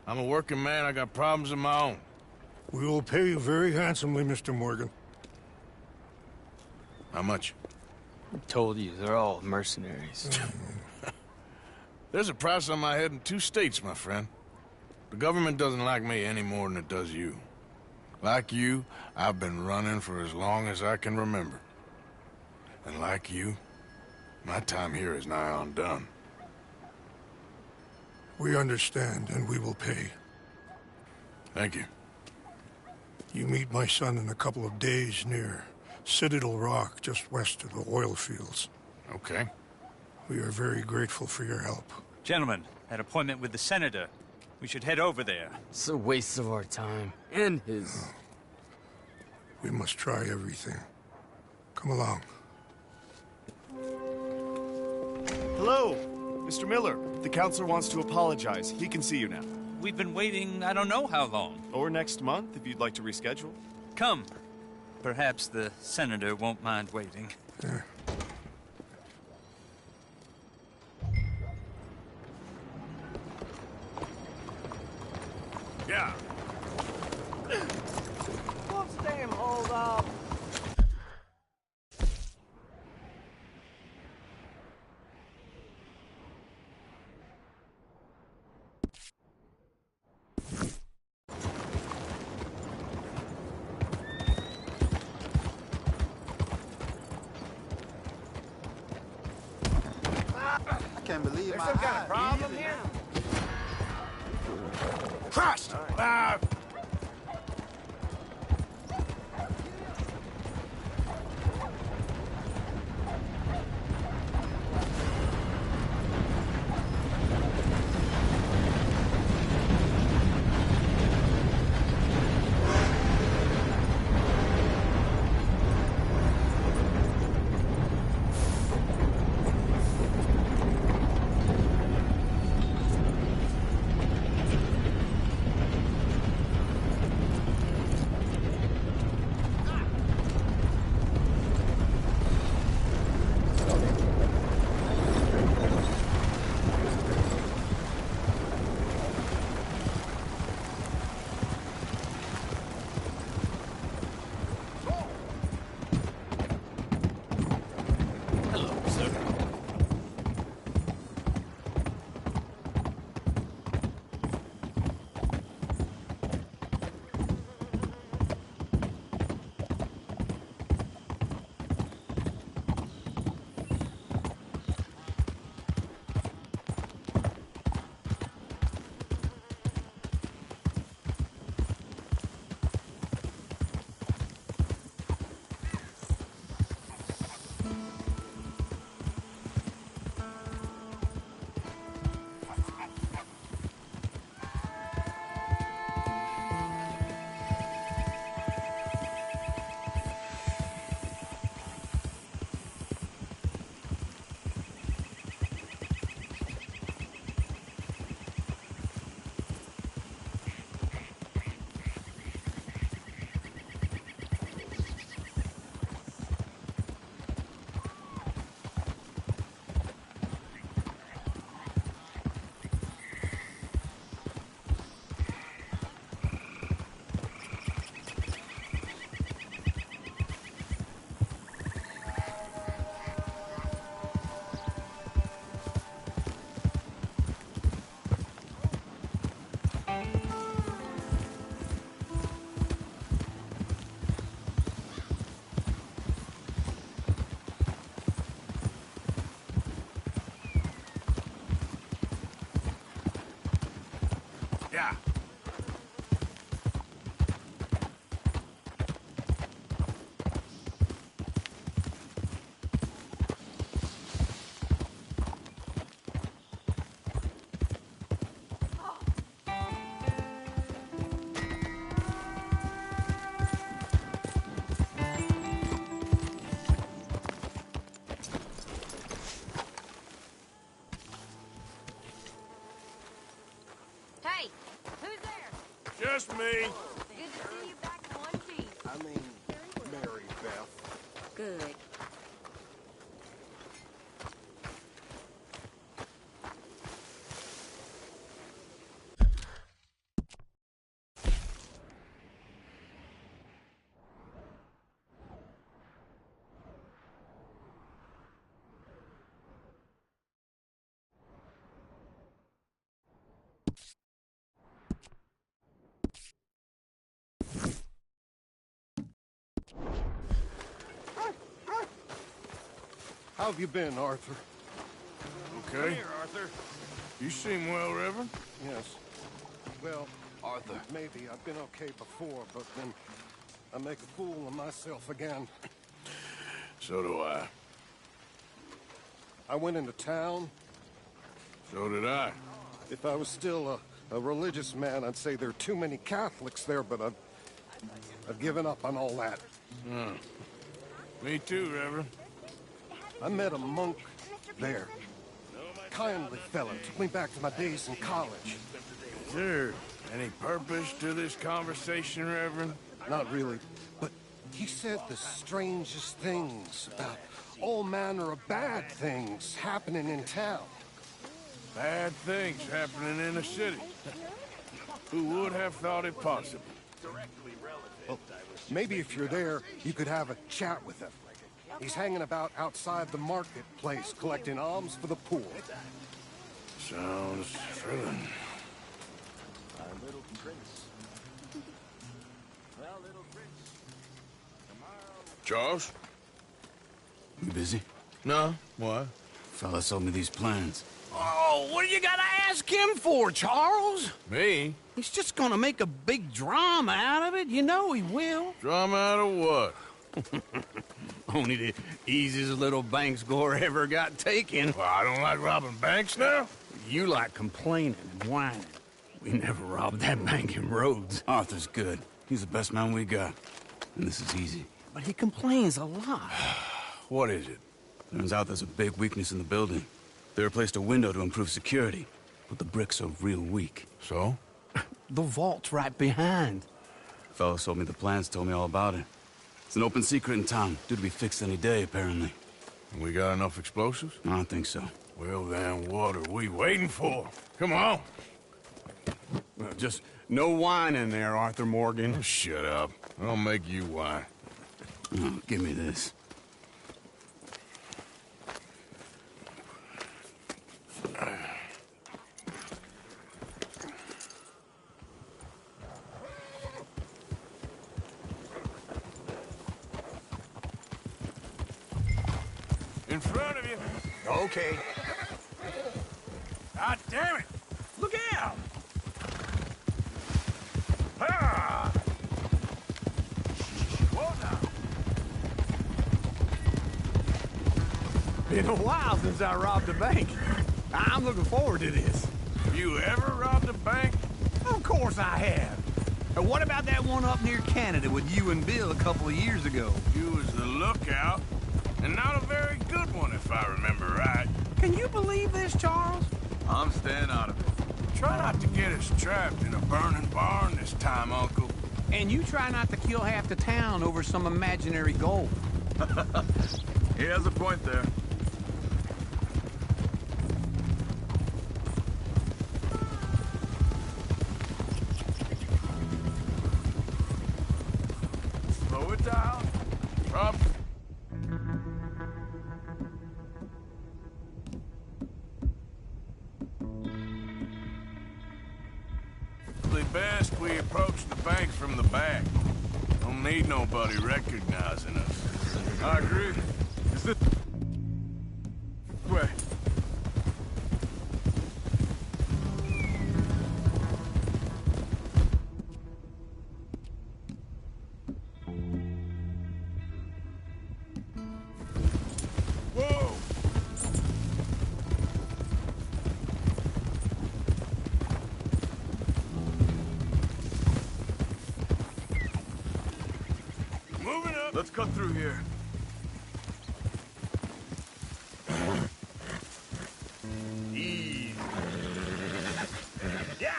I'm a working man. I got problems of my own. We will pay you very handsomely, Mr. Morgan. How much? I told you, they're all mercenaries. There's a price on my head in 2 states, my friend. The government doesn't like me any more than it does you. Like you, I've been running for as long as I can remember. And like you, my time here is nigh on done. We understand, and we will pay. Thank you. You meet my son in a couple of days near Citadel Rock, just west of the oil fields. Okay. We are very grateful for your help. Gentlemen, that appointment with the senator. We should head over there. It's a waste of our time. And his. We must try everything. Come along. Hello, Mr. Miller. The counselor wants to apologize. He can see you now. We've been waiting I don't know how long. Or next month, if you'd like to reschedule. Come. Perhaps the senator won't mind waiting. Yeah. What's damn hold up? I can't believe There's my some kind eyes. of problem here? Crushed! Yeah. Hey, who's there? Just me. Good to see you back in one piece. I mean, Mary Beth. Good. How have you been, Arthur? Okay. Come here, Arthur. You seem well, Reverend. Yes. Well, Arthur, maybe I've been okay before, but then I make a fool of myself again. So do I. I went into town. So did I. If I was still a religious man, I'd say there are too many Catholics there, but I've given up on all that. Me too, Reverend. I met a monk there. Kindly fellow, took me back to my days in college. Is there any purpose to this conversation, Reverend? Not really, but he said the strangest things about all manner of bad things happening in town. Bad things happening in the city. Who would have thought it possible? Well, maybe if you're there, you could have a chat with him. He's hanging about outside the marketplace, collecting alms for the poor. Sounds thrilling. Our little prince. Well, little prince, Charles? you busy? No. What? Fella sold me these plans. Oh, what do you gotta ask him for, Charles? Me? He's just gonna make a big drama out of it. You know he will. Drama out of what? Only the easiest little bank score ever got taken. Well, I don't like robbing banks now. You like complaining and whining. We never robbed that bank in Rhodes. Arthur's good. He's the best man we got. And this is easy. But he complains a lot. What is it? Turns out there's a big weakness in the building. They replaced a window to improve security, but the bricks are real weak. So? The vault's right behind. Fella sold me the plans, told me all about it. It's an open secret in town, due to be fixed any day, apparently. We got enough explosives? I don't think so. Well, then, what are we waiting for? Come on. Well, just no wine in there, Arthur Morgan. Oh, shut up. I'll make you wine. Oh, give me this. In front of you. Okay. God damn it! Look out! Ah! Whoa now. Been a while since I robbed a bank. I'm looking forward to this. You ever robbed a bank? Of course I have. And what about that one up near Canada with you and Bill a couple of years ago? You was the lookout, and not a very good one if I remember right. Can you believe this, Charles? I'm staying out of it. Try not to get us trapped in a burning barn this time, Uncle. And you try not to kill half the town over some imaginary gold. He has a point there. Slow it down. Rob. Probably best we approach the bank from the back. Don't need nobody recognizing us. I agree. Is this way? Let's cut through here. Easy. Yeah!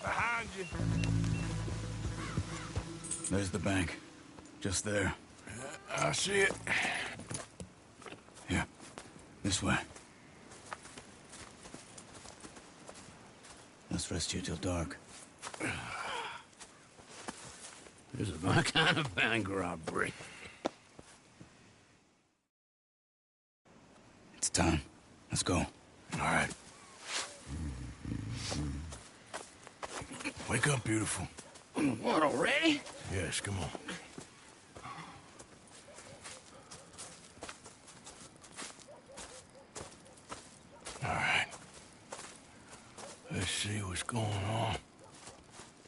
Behind you. There's the bank. Just there. I see it. Here. This way. Let's rest here till dark. This is my kind of bank robbery. It's time. Let's go. All right. Wake up, beautiful. What, already? Yes, come on. All right. Let's see what's going on.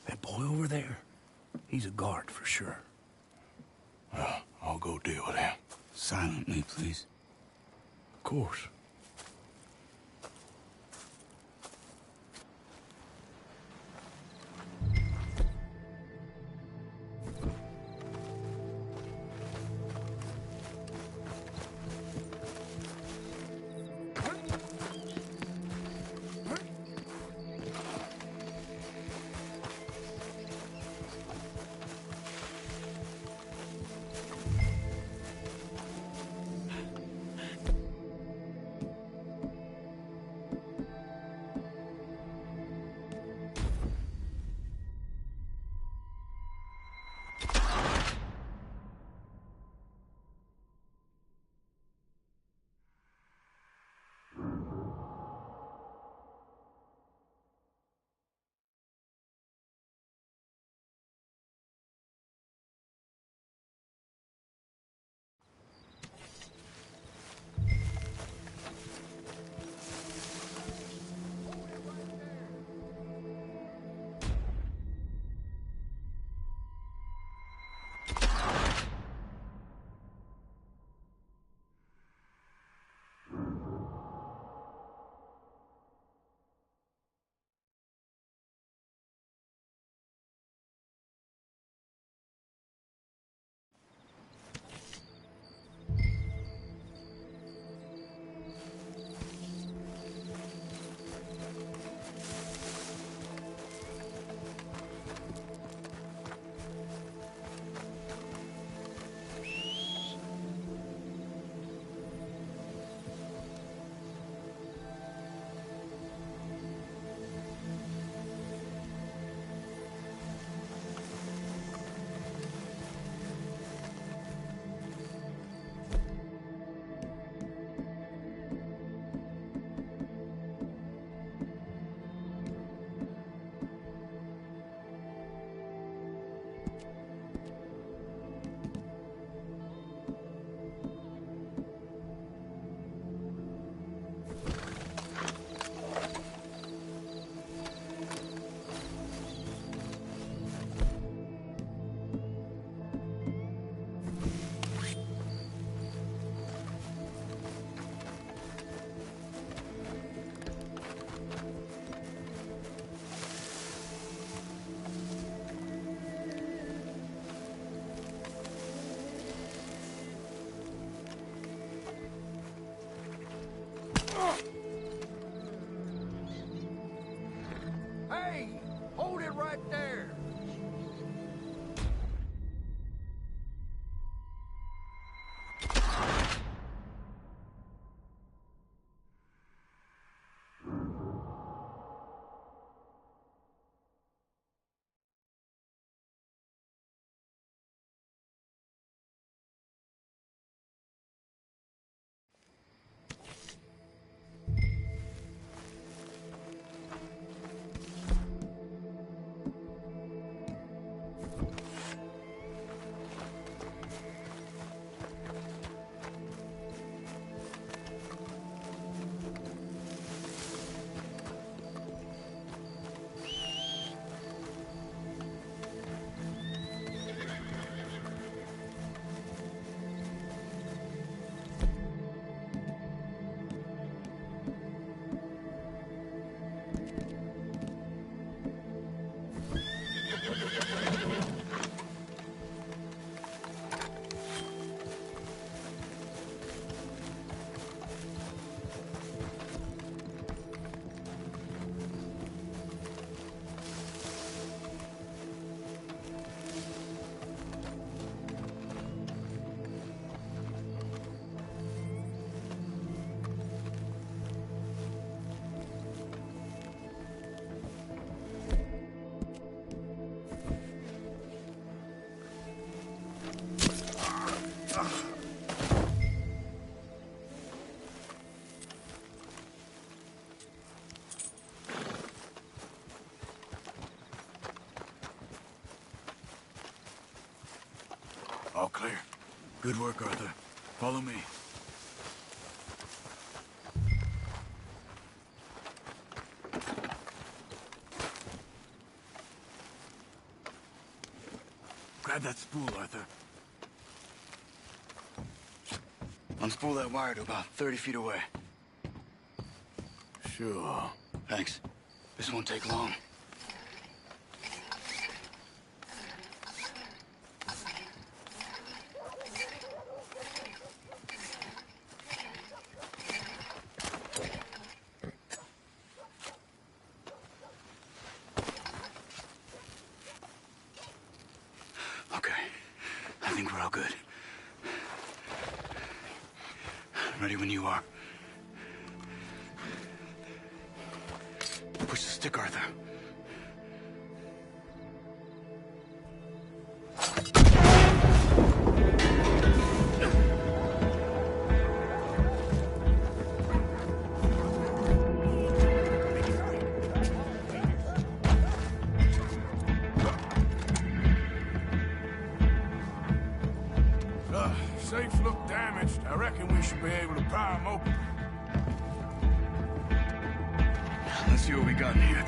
That boy over there, he's a guard for sure. Well, I'll go deal with him. Silently, please. Of course. Hey! Hold it right there! All clear. Good work, Arthur. Follow me. Grab that spool, Arthur. Unspool that wire to about 30 feet away. Sure. Thanks. This won't take long. Okay. I think we're all good. Ready when you are. Push the stick, Arthur. Safe look damaged. I reckon we should be able to pry them open. Let's see what we got in here.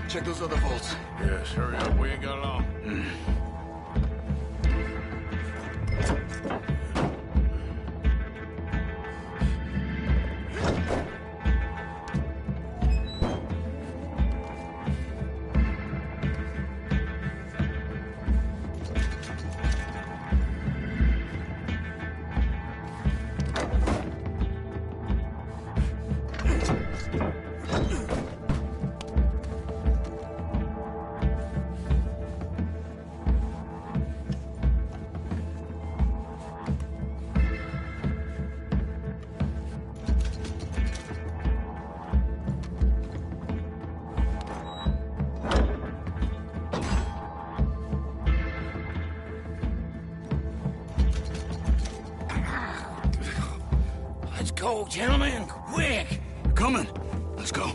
Check those other vaults. Yes, hurry up. We ain't got long. Let's go, gentlemen, quick! Coming. Let's go.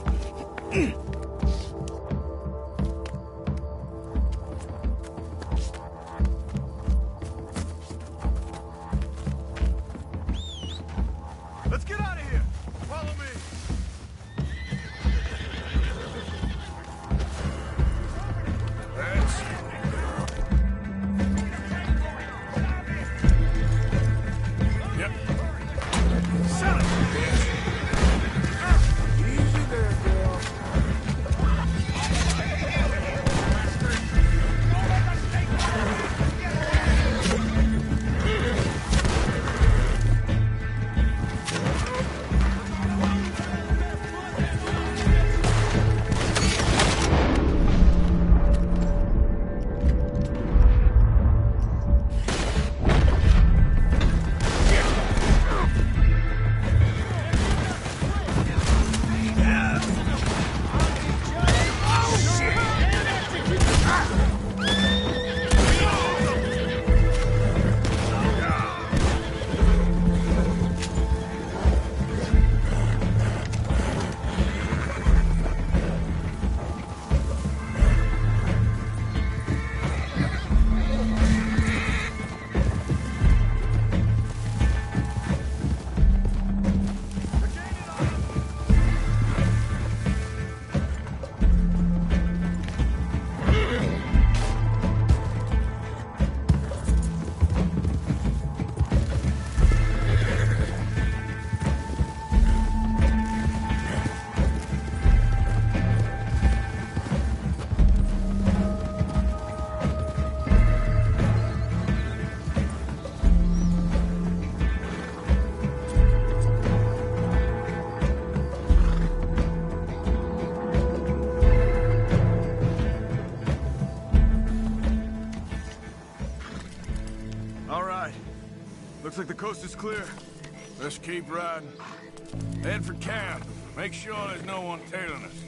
Let's get out of here. Follow me. That's Yep. Son of a bitch. Easy there, girl. Looks like the coast is clear. Let's keep riding. Head for camp. Make sure there's no one tailing us.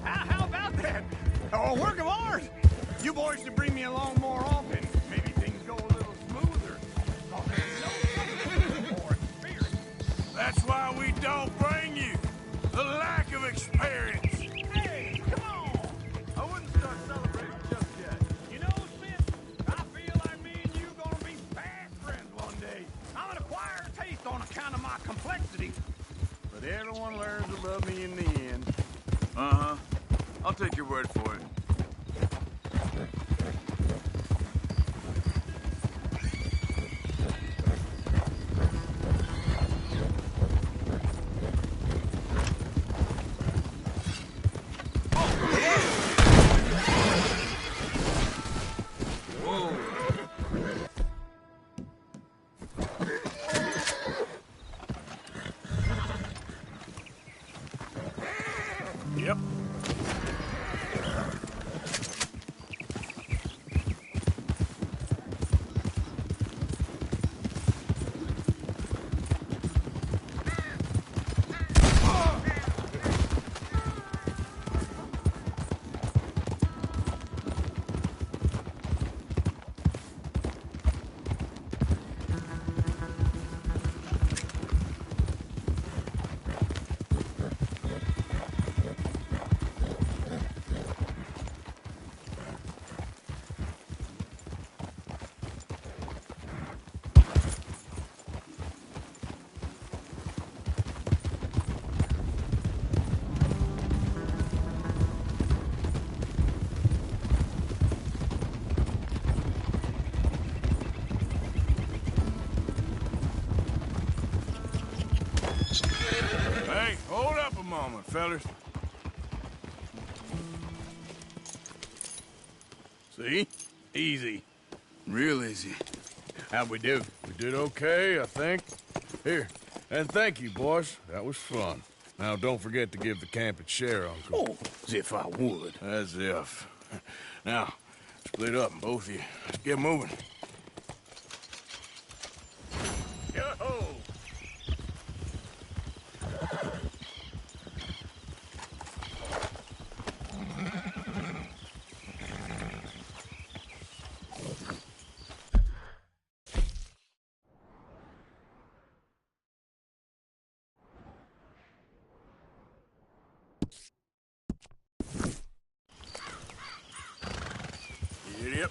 How about that? A work of art! You boys should bring me along more often. Maybe things go a little smoother. Oh, there's no substitute for experience. That's why we don't bring you. The lack of experience. Hey, come on! I wouldn't start celebrating just yet. You know, Smith, I feel like me and you gonna be fast friends one day. I'm an acquired taste on account of my complexity. But everyone learns to love me in the end. Uh-huh. I'll take your word for it. Yep. Hey, hold up a moment, fellas. See? Easy. Real easy. How'd we do? We did okay, I think. Here, and thank you, boys. That was fun. Now, don't forget to give the camp its share, Uncle. Oh, as if I would. As if. Now, split up, both of you. Let's get moving. Yo-ho! Yep.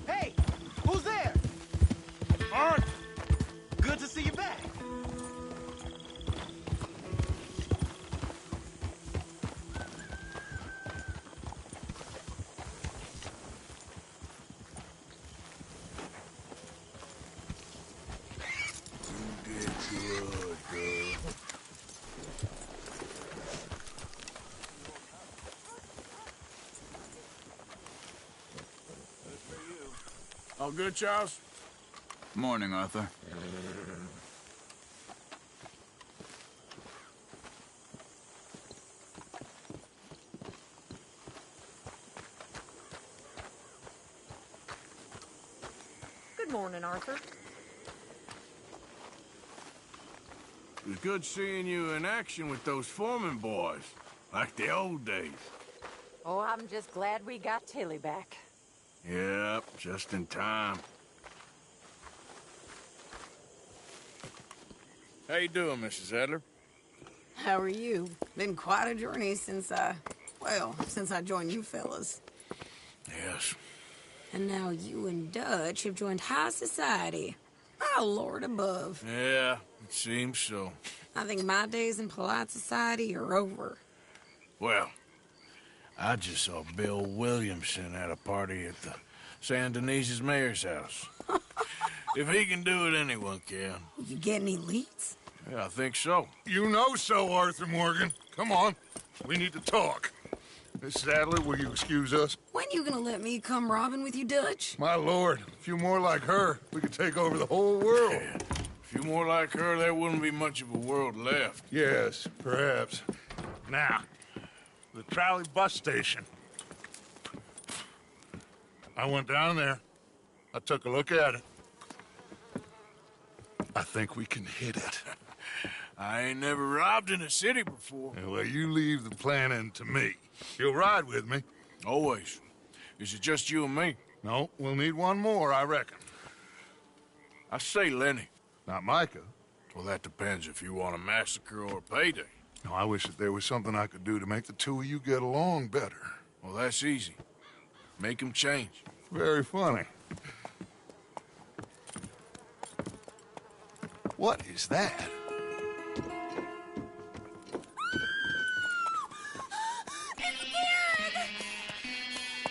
Hey, who's there? Art! Good to see you back. You did good, girl. All good, Charles? Morning, Arthur. Good morning, Arthur. It was good seeing you in action with those foreman boys, like the old days. Oh, I'm just glad we got Tilly back. Yep, just in time. How you doing, Mrs. Adler? How are you? Been quite a journey since I joined you fellas. Yes. And now you and Dutch have joined high society. Oh, Lord above. Yeah, it seems so. I think my days in polite society are over. Well, I just saw Bill Williamson at a party at the San Denise's mayor's house. If he can do it, anyone can. You get any leads? Yeah, I think so. You know so, Arthur Morgan. Come on. We need to talk. Miss Sadler, will you excuse us? When you gonna let me come robbing with you, Dutch? My lord, a few more like her, we could take over the whole world. Yeah. A few more like her, there wouldn't be much of a world left. Yes, perhaps. Now, the trolley bus station. I went down there. I took a look at it. I think we can hit it. I ain't never robbed in a city before. Yeah, well, you leave the planning to me. You'll ride with me? Always. Is it just you and me? No, we'll need one more, I reckon. I say Lenny. Not Micah. Well, that depends if you want a massacre or a payday. No, I wish that there was something I could do to make the two of you get along better. Well, that's easy. Make them change. Very funny. What is that?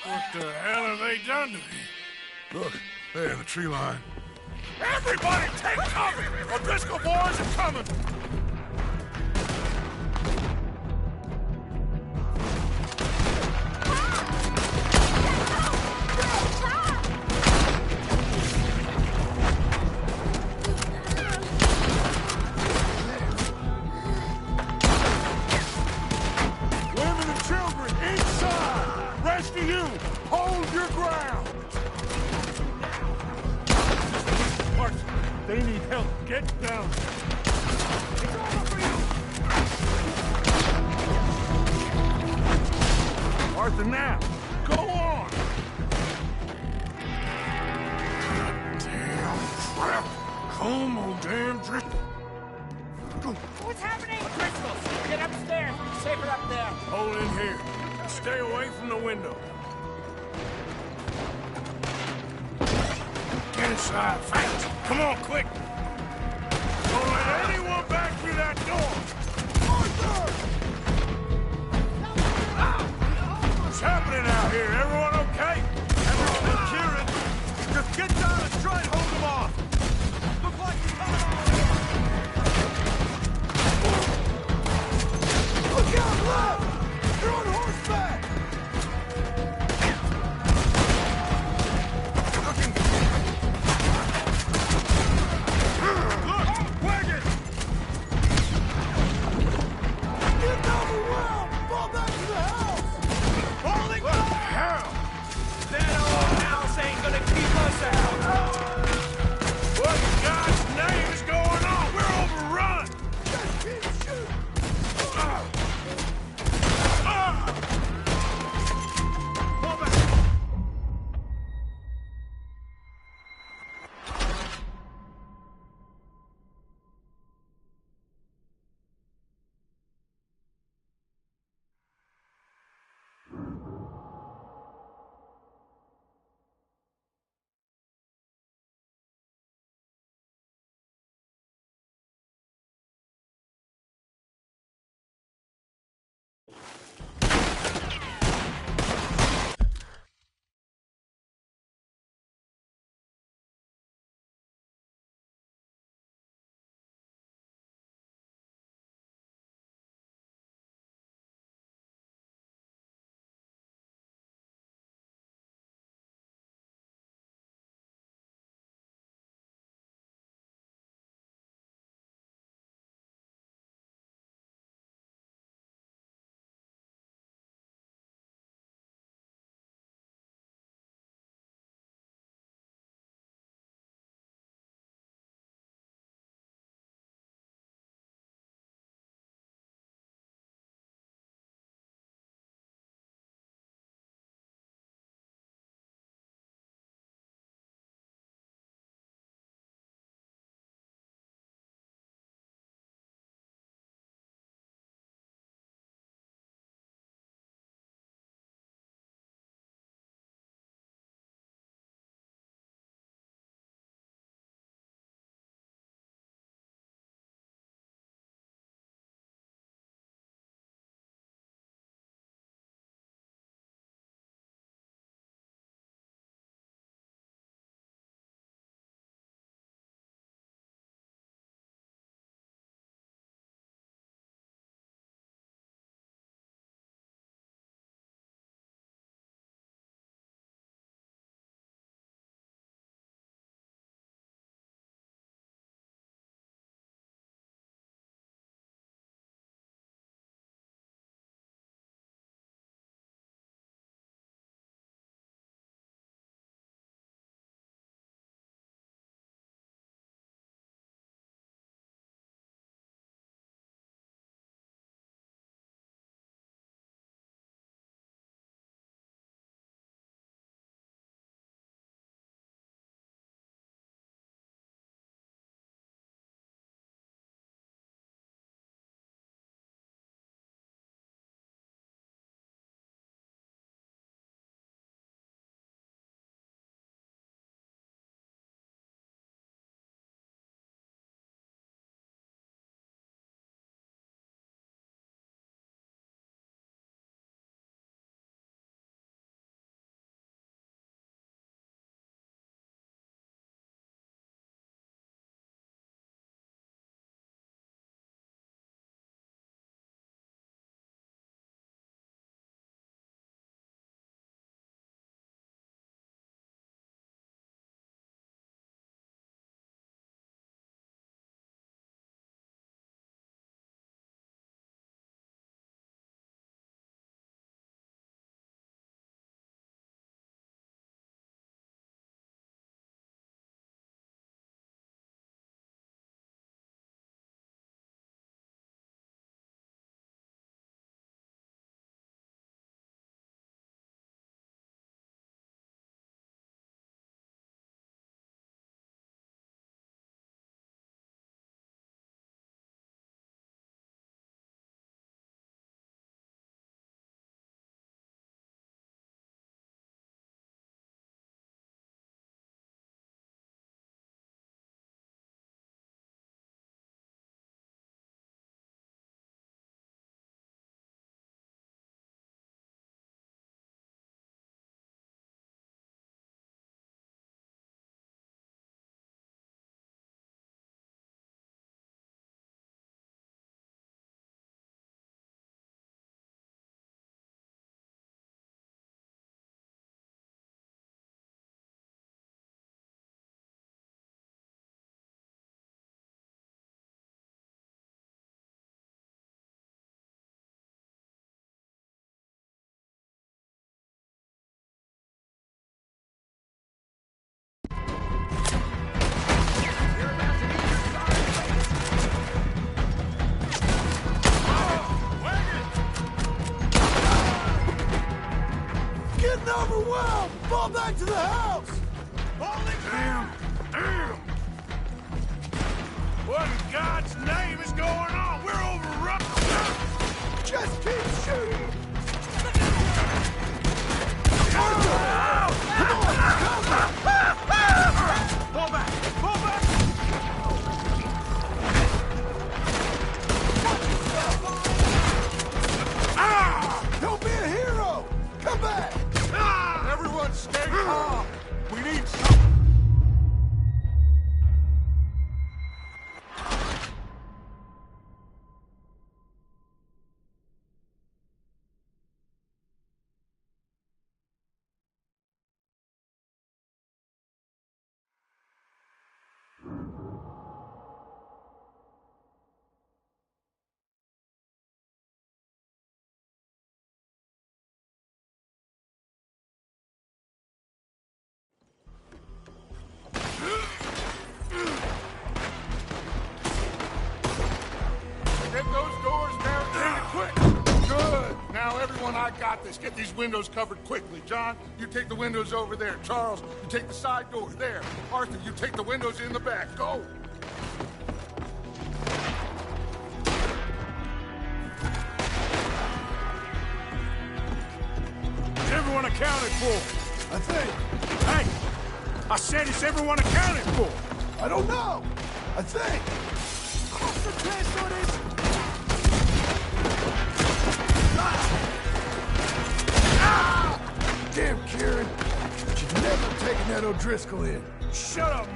What the hell have they done to me? Look, there in the tree line. Everybody take cover! O'Driscoll boys are coming! Women and children, inside! Rest of you, hold your ground! They need help. Get down. It's over for you. Arthur, now, go on! Damn crap. Come on, damn Driscoll. What's happening? Driscoll, get upstairs. It's safer up there. Hold in here. Stay away from the window. Get inside, fast. Come on, quick. Don't let anyone back through that door. Arthur! What's happening out here? Everyone okay? Everyone cheering. Just get down and try and hold them off. Look like you're coming on. Look out, left! You're on horseback! That old house ain't gonna keep us out! Back to the house! Damn! Damn! What in God's name is going on? We're overrun! Just keep shooting! Pull back! Pull back! Don't be a hero! Come back! Everyone stay calm! We need Get those doors barricaded quick! Good! Now, everyone, I got this. Get these windows covered quickly. John, you take the windows over there. Charles, you take the side door there. Arthur, you take the windows in the back. Go! Is everyone accounted for? I think. Hey! I said, is everyone accounted for? I don't know. I think. Concentrate on this. Damn, Kieran. You've never taken that O'Driscoll in. Shut up.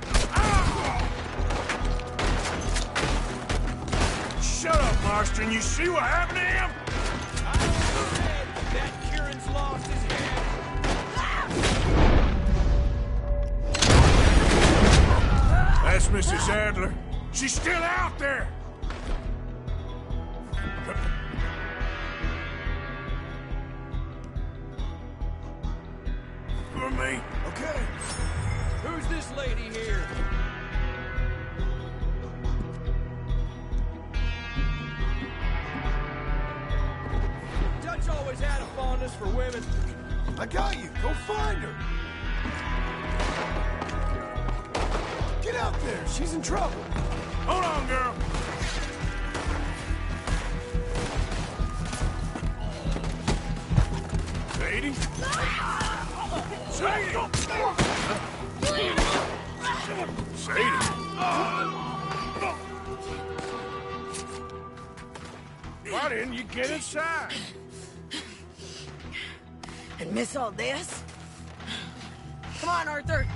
Shut up, Marston. You see what happened to him? I said that Kieran's lost his head. That's Mrs. Adler. She's still out there. For me. Okay. Who's this lady here? Dutch always had a fondness for women. I got you. Go find her. Get out there. She's in trouble. Hold on, girl. Sadie? Sadie! Sadie! Why didn't you get inside? And miss all this? Come on, Arthur.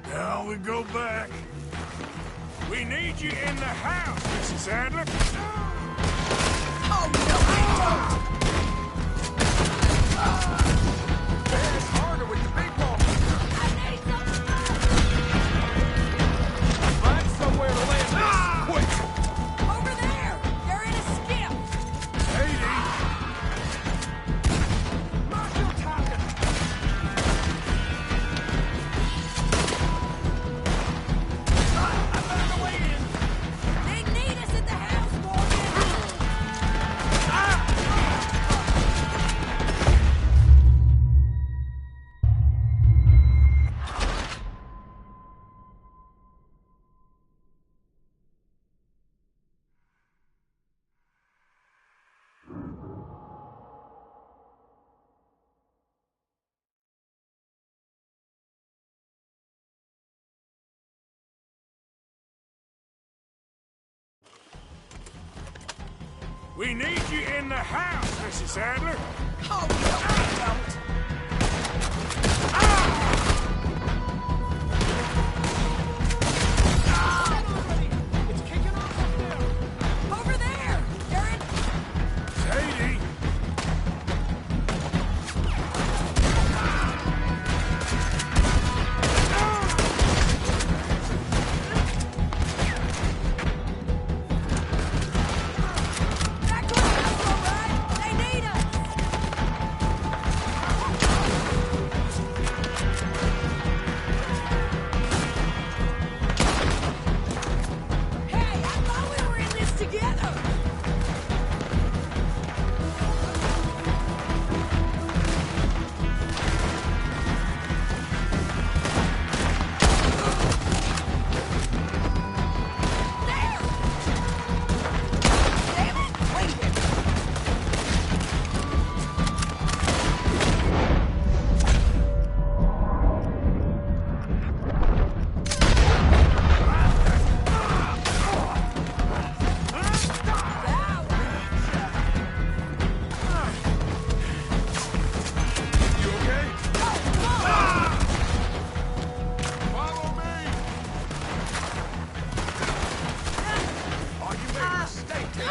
Now we go back. We need you in the house, Mrs. Adler. Oh, no, I It's harder with the big ball. Find somewhere to land this. Quick. Over there! They're in a skip! Sadie! Mind your talking. I found a way in. They need us at the house, Morgan! We need you in the house, Mrs. Adler. Oh, no, I don't. It's kicking off up there. Over there! Aaron! Sadie! Back to the house, all right? They need us!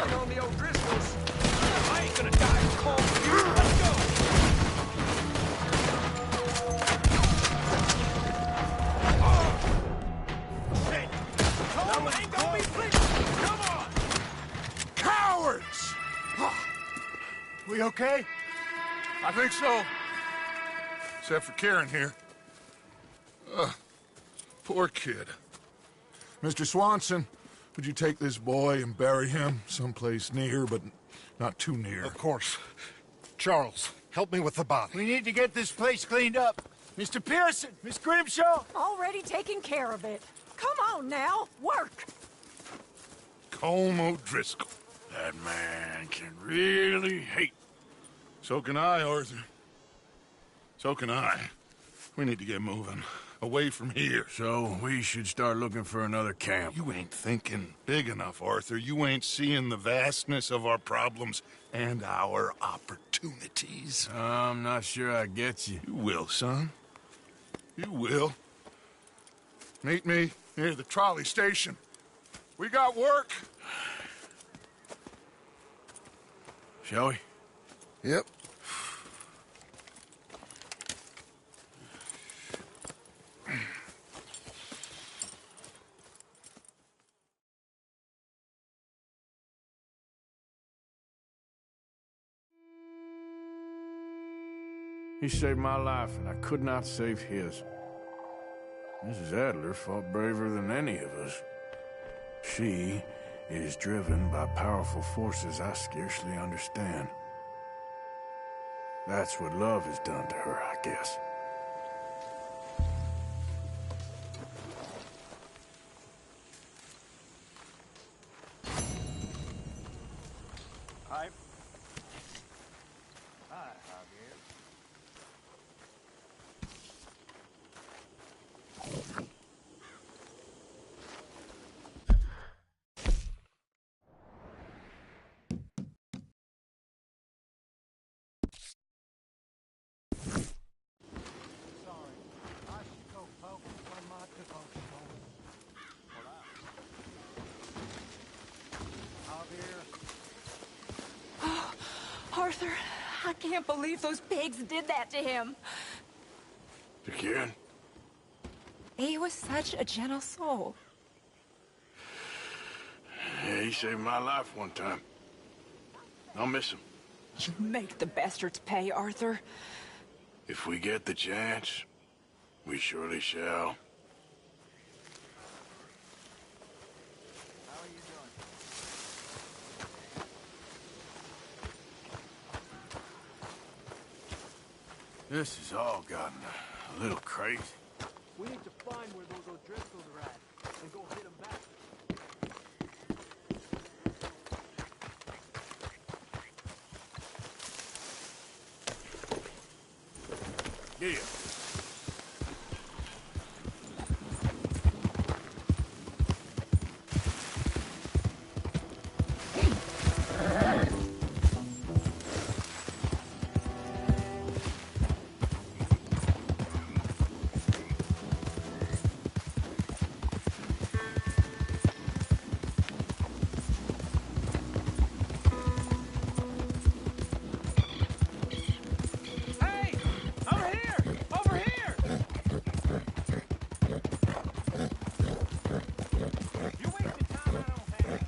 Bring on the O'Driscolls. I ain't gonna die of cold for you. Let's go. Cowards! We okay? I think so. Except for Karen here. Poor kid. Mr. Swanson, would you take this boy and bury him someplace near, but not too near? Of course. Charles, help me with the body. We need to get this place cleaned up. Mr. Pearson, Miss Grimshaw. Already taking care of it. Come on now, work. Colm O'Driscoll. That man can really hate. So can I, Arthur. So can I. We need to get moving. Away from here. So we should start looking for another camp. You ain't thinking big enough, Arthur. You ain't seeing the vastness of our problems and our opportunities. I'm not sure I get you. You will, son. You will. Meet me near the trolley station. We got work. Shall we? Yep. He saved my life, and I could not save his. Mrs. Adler fought braver than any of us. She is driven by powerful forces I scarcely understand. That's what love has done to her, I guess. Hi. Hi, Javier. Arthur, I can't believe those pigs did that to him. To Karen? He was such a gentle soul. Yeah, he saved my life one time. I'll miss him. You make the bastards pay, Arthur. If we get the chance, we surely shall. This has all gotten a little crazy. We need to find where those O'Driscolls are at and go hit them back. Yeah. Hey! Over here! Over here! You wasted time I don't have.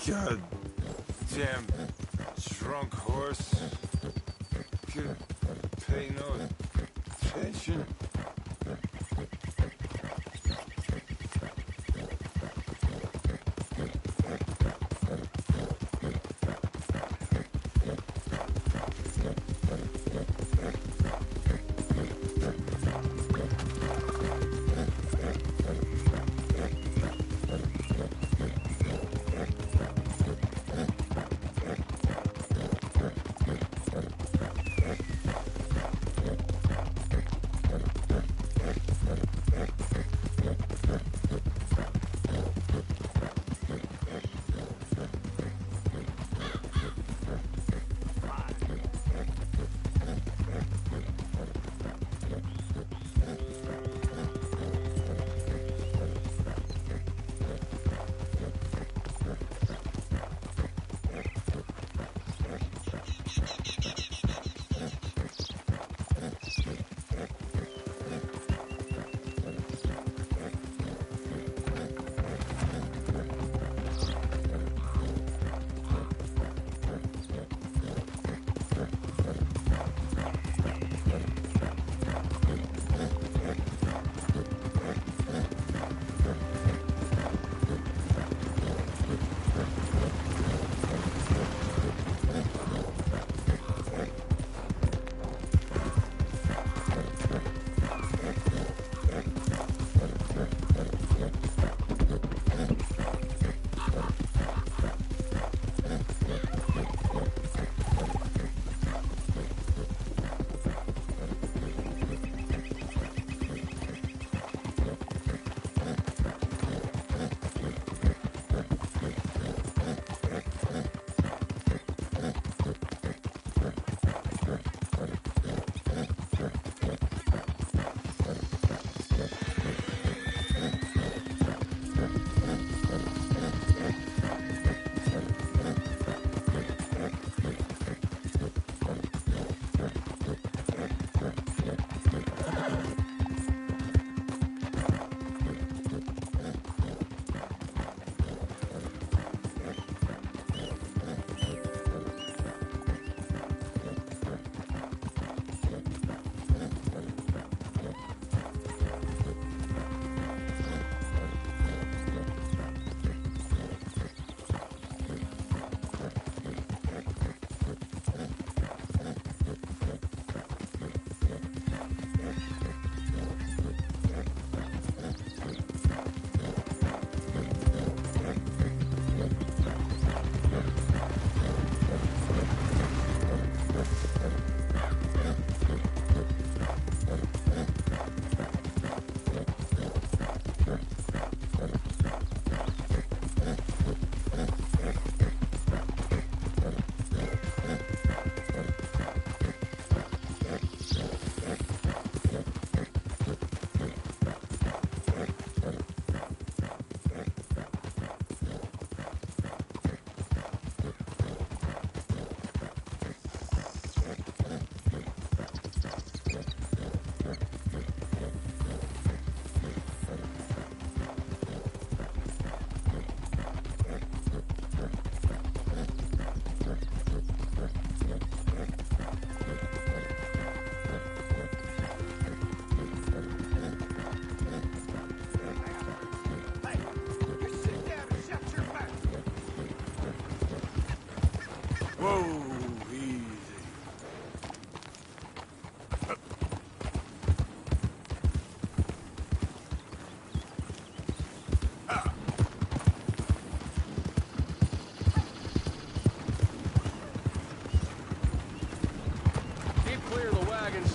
God damn drunk horse. Could pay no attention.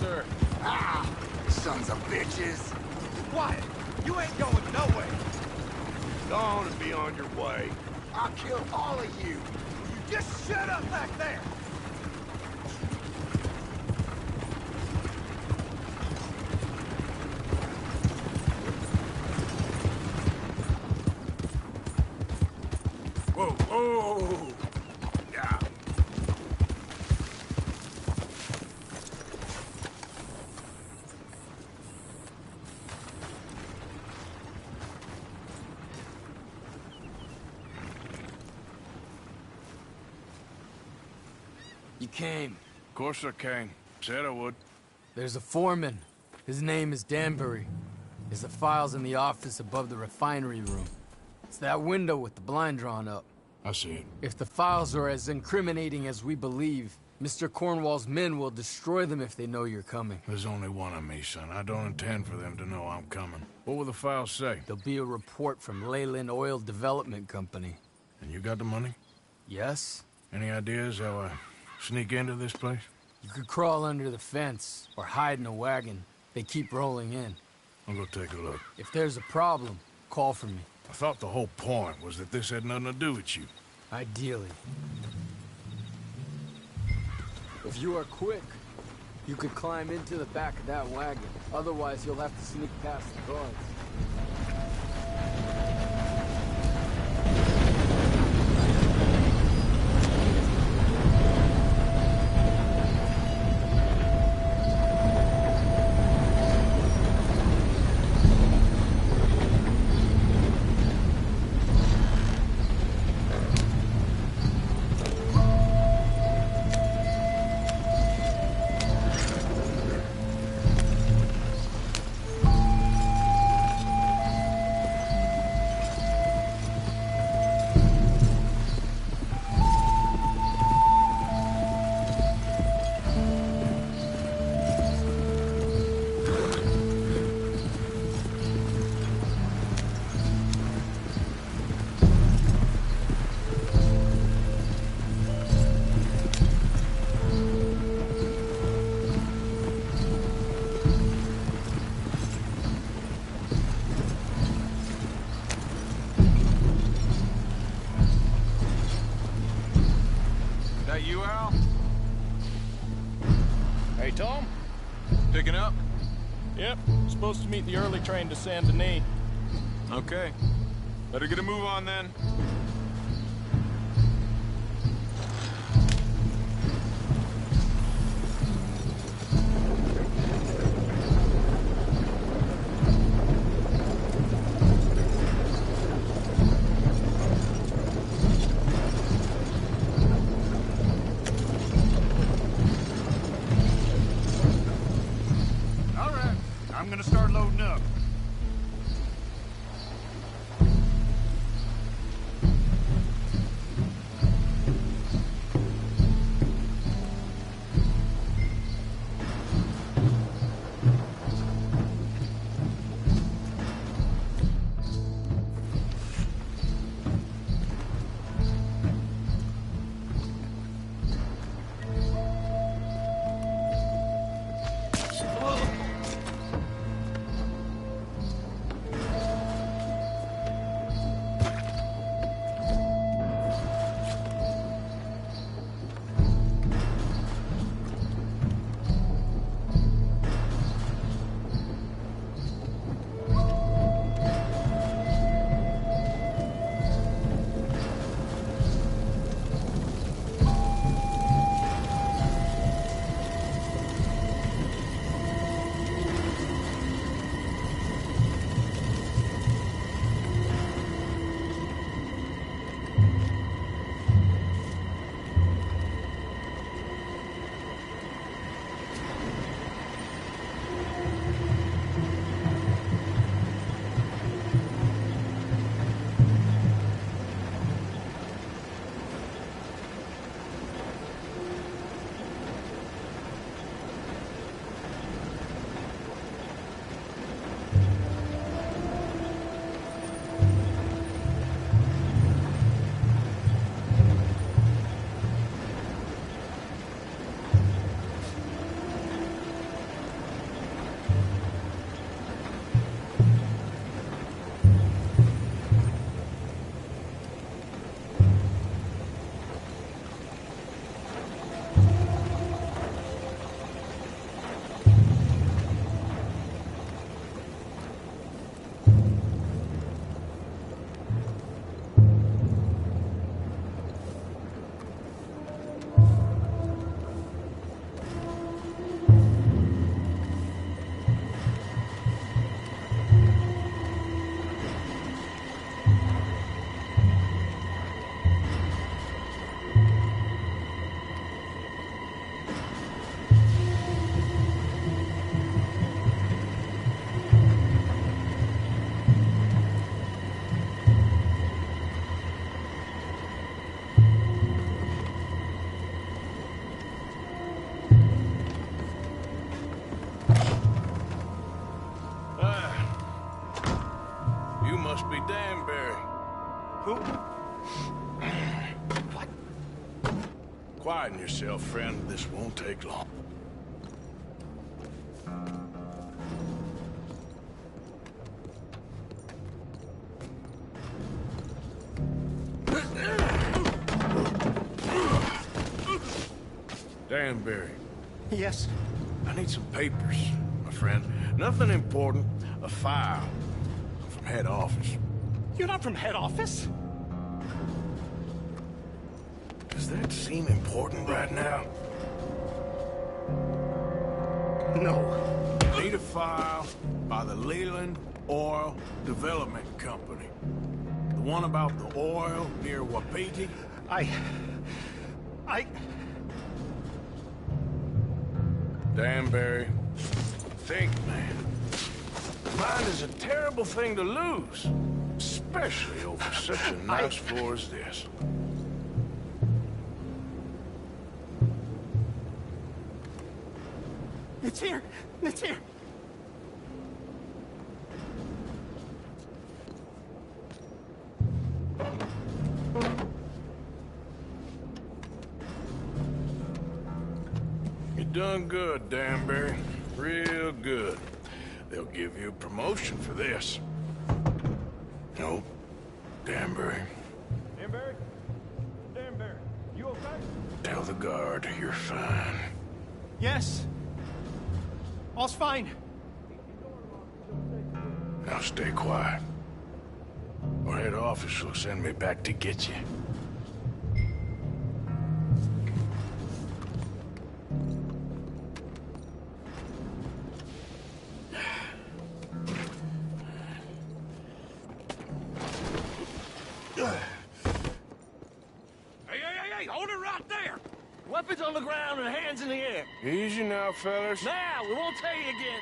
sir. Ah, sons of bitches. Quiet! You ain't going nowhere! Go on and be on your way. I'll kill all of you. You just shut up back there! Whoa, whoa! Yeah. You came. Of course I came. Said I would. There's a foreman. His name is Danbury. There's the files in the office above the refinery room. It's that window with the blind drawn up. I see it. If the files are as incriminating as we believe, Mr. Cornwall's men will destroy them if they know you're coming. There's only one of me, son. I don't intend for them to know I'm coming. What will the files say? There'll be a report from Leyland Oil Development Company. And you got the money? Yes? Any ideas how I sneak into this place? You could crawl under the fence or hide in a wagon. They keep rolling in. I'll go take a look. If there's a problem, call for me. I thought the whole point was that this had nothing to do with you. Ideally. If you are quick, you could climb into the back of that wagon. Otherwise, you'll have to sneak past the guards. You, Al? Hey, Tom? Picking up? Yep. Supposed to meet the early train to Saint Denis. Okay. Better get a move on then. I'm gonna start loading up. Quieten yourself, friend. This won't take long. Danbury. Yes? I need some papers, my friend. Nothing important. A file. I'm from head office. You're not from head office? Does that seem important right now? No. Need a file by the Leland Oil Development Company. The one about the oil near Wapiti? I... Danbury, think, man. Mind is a terrible thing to lose, especially over such a nice floor as this. It's here! It's here! You done good, Danbury. Real good. They'll give you a promotion for this. Nope. Danbury. Danbury? Danbury, you okay? Tell the guard you're fine. Yes. All's fine. Now stay quiet. Or head office will send me back to get you. Hey, hold it right there! Weapons on the ground and hands in the air. Easy now, fellas. Now, we won't tell you again.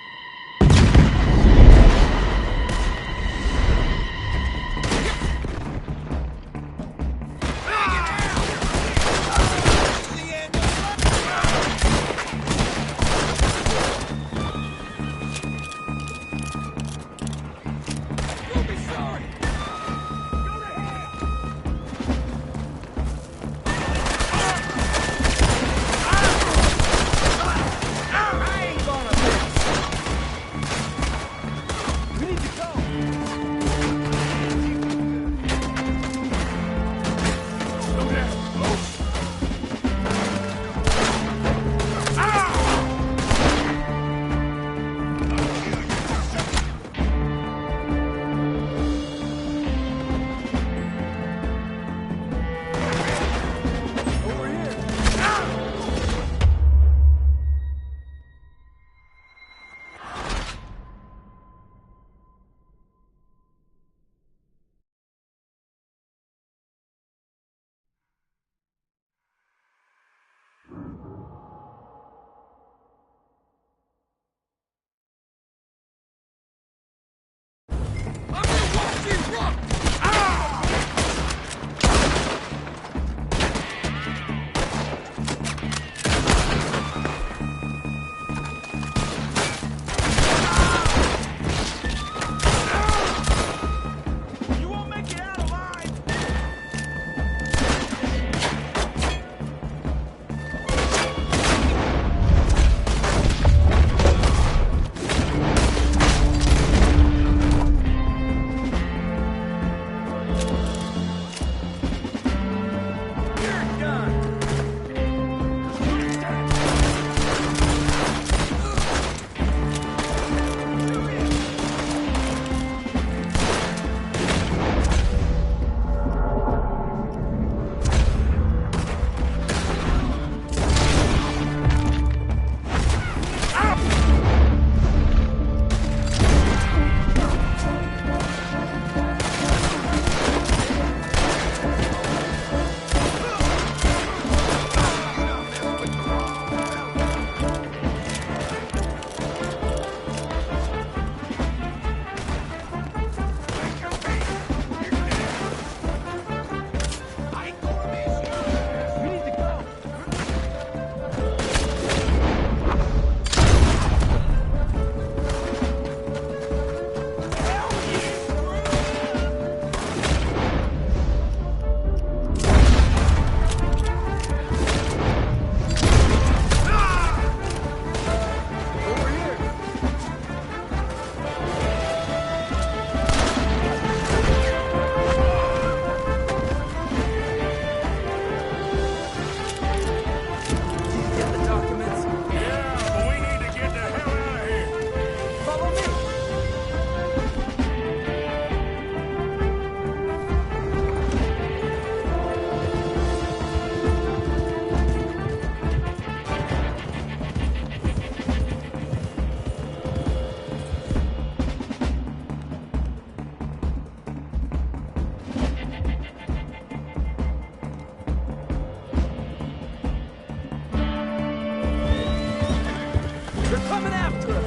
coming after us!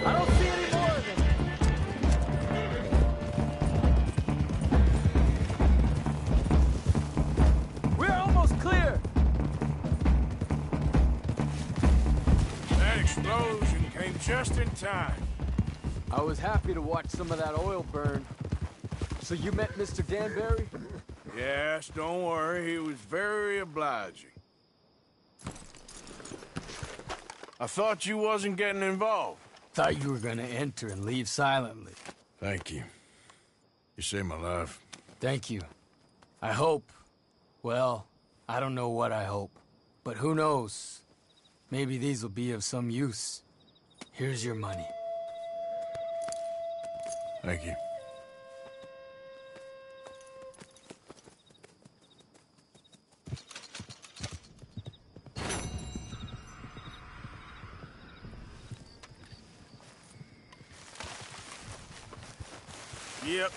I don't see any more of them. We're almost clear. That explosion came just in time. I was happy to watch some of that oil burn. So you met Mr. Danbury? Yes, don't worry. He was very obliging. I thought you wasn't getting involved. Thought you were gonna enter and leave silently. Thank you. You saved my life. Thank you. I hope. Well, I don't know what I hope. But who knows? Maybe these will be of some use. Here's your money. Thank you. Yep.